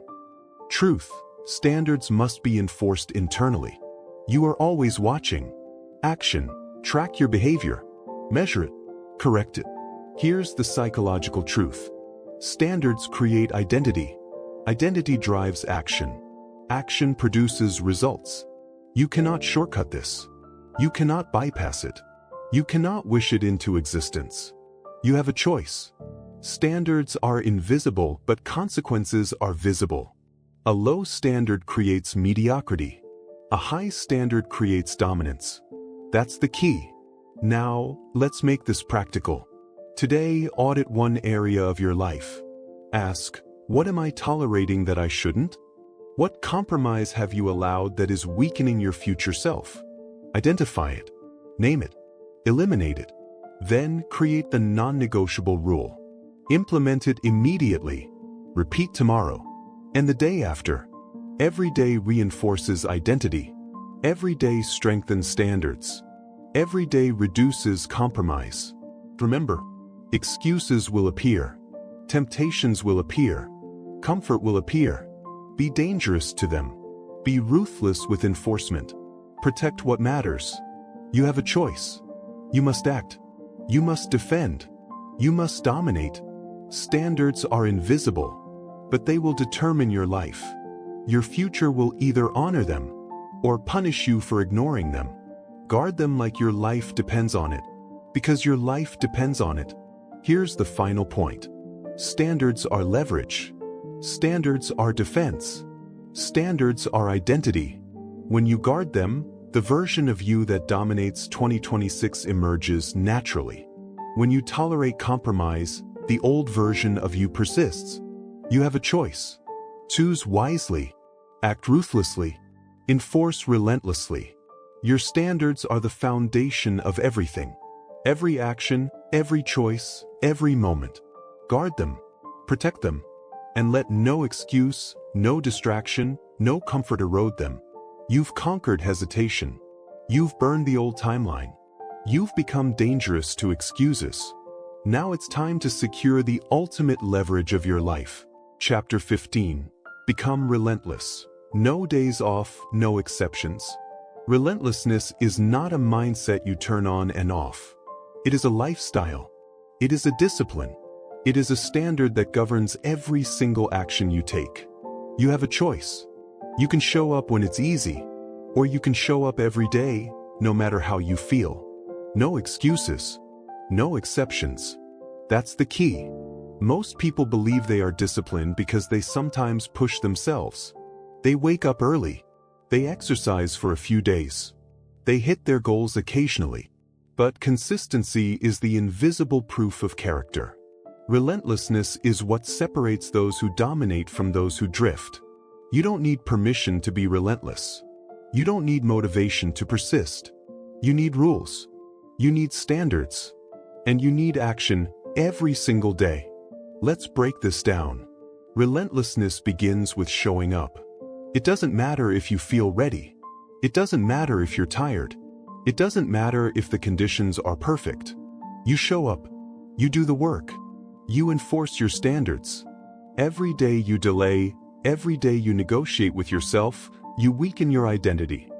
Speaker 1: Truth. Standards must be enforced internally. You are always watching. Action. Track your behavior. Measure it. Correct it. Here's the psychological truth. Standards create identity. Identity drives action. Action produces results. You cannot shortcut this. You cannot bypass it. You cannot wish it into existence. You have a choice. Standards are invisible, but consequences are visible. A low standard creates mediocrity. A high standard creates dominance. That's the key. Now, let's make this practical. Today, audit one area of your life. Ask, what am I tolerating that I shouldn't? What compromise have you allowed that is weakening your future self? Identify it. Name it. Eliminate it. Then create the non-negotiable rule. Implement it immediately. Repeat tomorrow. And the day after. Every day reinforces identity. Every day strengthens standards. Every day reduces compromise. Remember, excuses will appear. Temptations will appear. Comfort will appear. Be dangerous to them. Be ruthless with enforcement. Protect what matters. You have a choice. You must act. You must defend. You must dominate. Standards are invisible, but they will determine your life. Your future will either honor them or punish you for ignoring them. Guard them like your life depends on it, because your life depends on it. Here's the final point. Standards are leverage. Standards are defense. Standards are identity. When you guard them, the version of you that dominates 2026 emerges naturally. When you tolerate compromise, the old version of you persists. You have a choice. Choose wisely. Act ruthlessly. Enforce relentlessly. Your standards are the foundation of everything. Every action, every choice, every moment. Guard them. Protect them. And let no excuse, no distraction, no comfort erode them. You've conquered hesitation. You've burned the old timeline. You've become dangerous to excuses. Now it's time to secure the ultimate leverage of your life. Chapter 15. Become relentless. No days off, no exceptions. Relentlessness is not a mindset you turn on and off. It is a lifestyle. It is a discipline. It is a standard that governs every single action you take. You have a choice. You can show up when it's easy, or you can show up every day, no matter how you feel. No excuses. No exceptions. That's the key. Most people believe they are disciplined because they sometimes push themselves. They wake up early. They exercise for a few days. They hit their goals occasionally. But consistency is the invisible proof of character. Relentlessness is what separates those who dominate from those who drift. You don't need permission to be relentless. You don't need motivation to persist. You need rules. You need standards. And you need action every single day. Let's break this down. Relentlessness begins with showing up. It doesn't matter if you feel ready. It doesn't matter if you're tired. It doesn't matter if the conditions are perfect. You show up. You do the work. You enforce your standards. Every day you delay, every day you negotiate with yourself, you weaken your identity.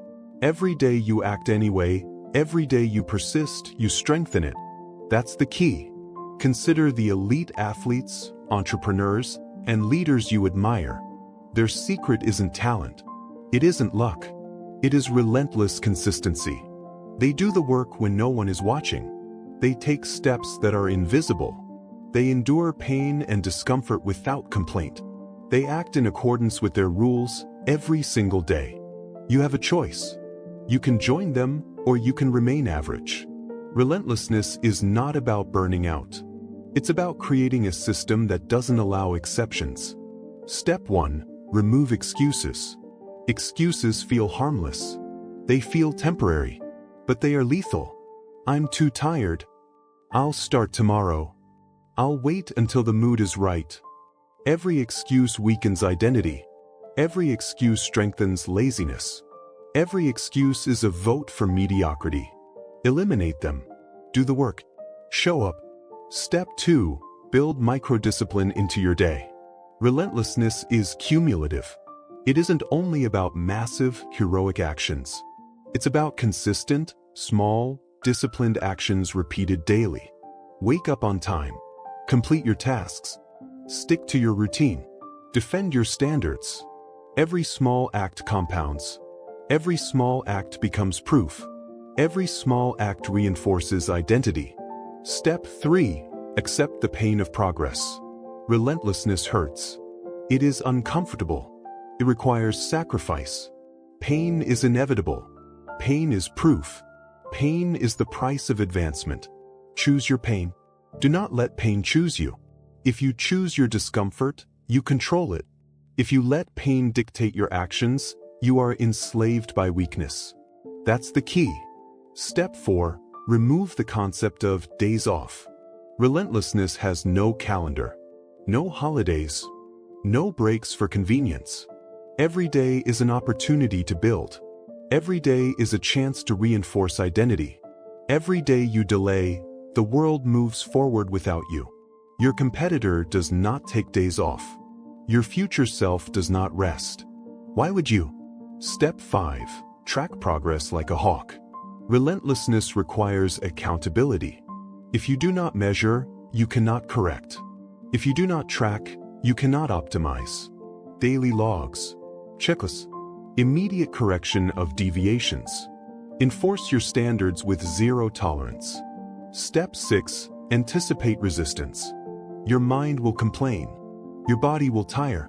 Speaker 1: Every day you act anyway, every day you persist, you strengthen it. That's the key. Consider the elite athletes, entrepreneurs, and leaders you admire. Their secret isn't talent. It isn't luck. It is relentless consistency. They do the work when no one is watching. They take steps that are invisible. They endure pain and discomfort without complaint. They act in accordance with their rules every single day. You have a choice. You can join them or you can remain average. Relentlessness is not about burning out. It's about creating a system that doesn't allow exceptions. Step 1. Remove excuses. Excuses feel harmless. They feel temporary, but they are lethal. I'm too tired. I'll start tomorrow. I'll wait until the mood is right. Every excuse weakens identity. Every excuse strengthens laziness. Every excuse is a vote for mediocrity. Eliminate them. Do the work. Show up. Step 2. Build microdiscipline into your day. Relentlessness is cumulative. It isn't only about massive, heroic actions. It's about consistent, small, disciplined actions repeated daily. Wake up on time. Complete your tasks. Stick to your routine. Defend your standards. Every small act compounds. Every small act becomes proof. Every small act reinforces identity. Step 3. Accept the pain of progress. Relentlessness hurts. It is uncomfortable. It requires sacrifice. Pain is inevitable. Pain is proof. Pain is the price of advancement. Choose your pain. Do not let pain choose you. If you choose your discomfort, you control it. If you let pain dictate your actions, you are enslaved by weakness. That's the key. Step 4. Remove the concept of days off. Relentlessness has no calendar. No holidays. No breaks for convenience. Every day is an opportunity to build. Every day is a chance to reinforce identity. Every day you delay, the world moves forward without you. Your competitor does not take days off. Your future self does not rest. Why would you? Step 5. Track progress like a hawk. Relentlessness requires accountability. If you do not measure, you cannot correct. If you do not track, you cannot optimize. Daily logs. Checklists. Immediate correction of deviations. Enforce your standards with zero tolerance. Step 6. Anticipate resistance. Your mind will complain. Your body will tire.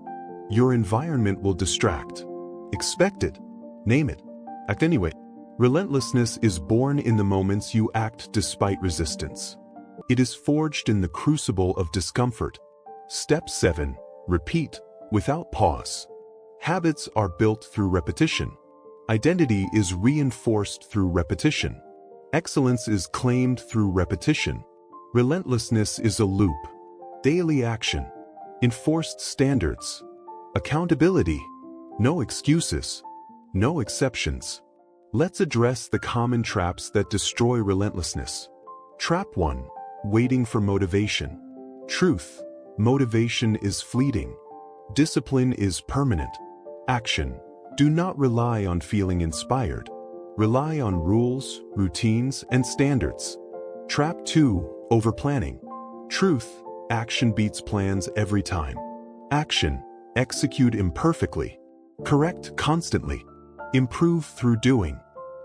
Speaker 1: Your environment will distract. Expect it. Name it. Act anyway. Relentlessness is born in the moments you act despite resistance. It is forged in the crucible of discomfort. Step 7. Repeat without pause. Habits are built through repetition. Identity is reinforced through repetition. Excellence is claimed through repetition. Relentlessness is a loop. Daily action. Enforced standards. Accountability. No excuses. No exceptions. Let's address the common traps that destroy relentlessness. Trap 1. Waiting for motivation. Truth: motivation is fleeting. Discipline is permanent. Action: do not rely on feeling inspired. Rely on rules, routines, and standards. Trap 2. Overplanning. Truth: action beats plans every time. Action: execute imperfectly. Correct constantly. Improve through doing.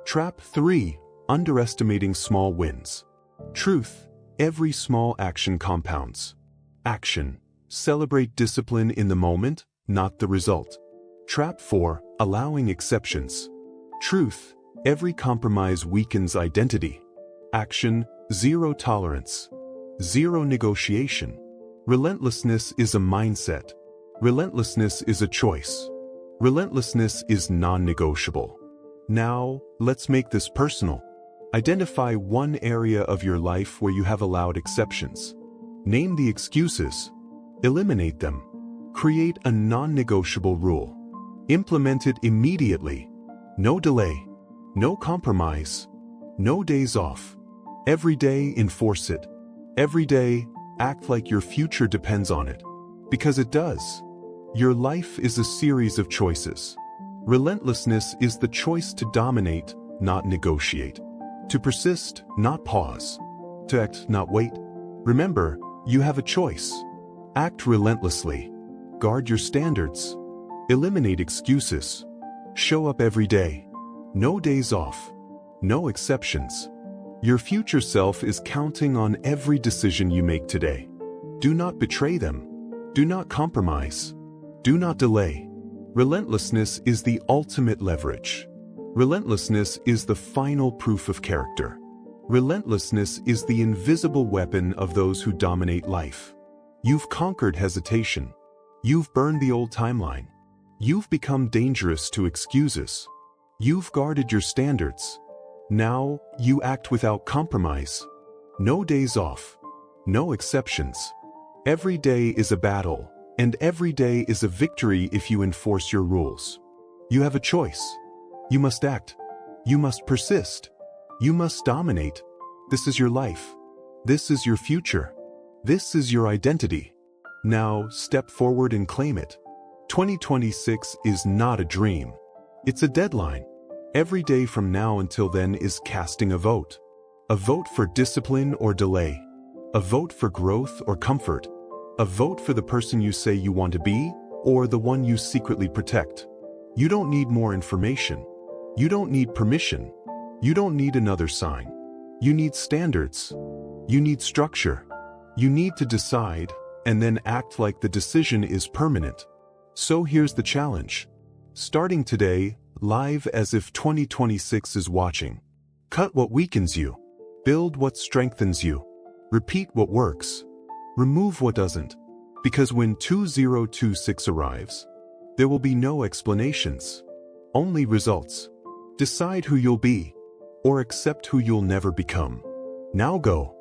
Speaker 1: Trap 3. Underestimating small wins. Truth: every small action compounds. Action: celebrate discipline in the moment, not the result. Trap 4. Allowing exceptions. Truth: every compromise weakens identity. Action: zero tolerance. Zero negotiation. Relentlessness is a mindset. Relentlessness is a choice. Relentlessness is non-negotiable. Now, let's make this personal. Identify one area of your life where you have allowed exceptions. Name the excuses. Eliminate them. Create a non-negotiable rule. Implement it immediately. No delay. No compromise. No days off. Every day enforce it. Every day, act like your future depends on it. Because it does. Your life is a series of choices. Relentlessness is the choice to dominate, not negotiate. To persist, not pause. To act, not wait. Remember, you have a choice. Act relentlessly. Guard your standards. Eliminate excuses. Show up every day. No days off. No exceptions. Your future self is counting on every decision you make today. Do not betray them. Do not compromise. Do not delay. Relentlessness is the ultimate leverage. Relentlessness is the final proof of character. Relentlessness is the invisible weapon of those who dominate life. You've conquered hesitation. You've burned the old timeline. You've become dangerous to excuses. You've guarded your standards. Now, you act without compromise. No days off. No exceptions. Every day is a battle, and every day is a victory if you enforce your rules. You have a choice. You must act. You must persist. You must dominate. This is your life. This is your future. This is your identity. Now, step forward and claim it. 2026 is not a dream. It's a deadline. Every day from now until then is casting a vote. A vote for discipline or delay. A vote for growth or comfort. A vote for the person you say you want to be, or the one you secretly protect. You don't need more information. You don't need permission. You don't need another sign. You need standards. You need structure. You need to decide, and then act like the decision is permanent. So here's the challenge. Starting today, live as if 2026 is watching. Cut what weakens you. Build what strengthens you. Repeat what works. Remove what doesn't. Because when 2026 arrives, there will be no explanations. Only results. Decide who you'll be, or accept who you'll never become. Now go.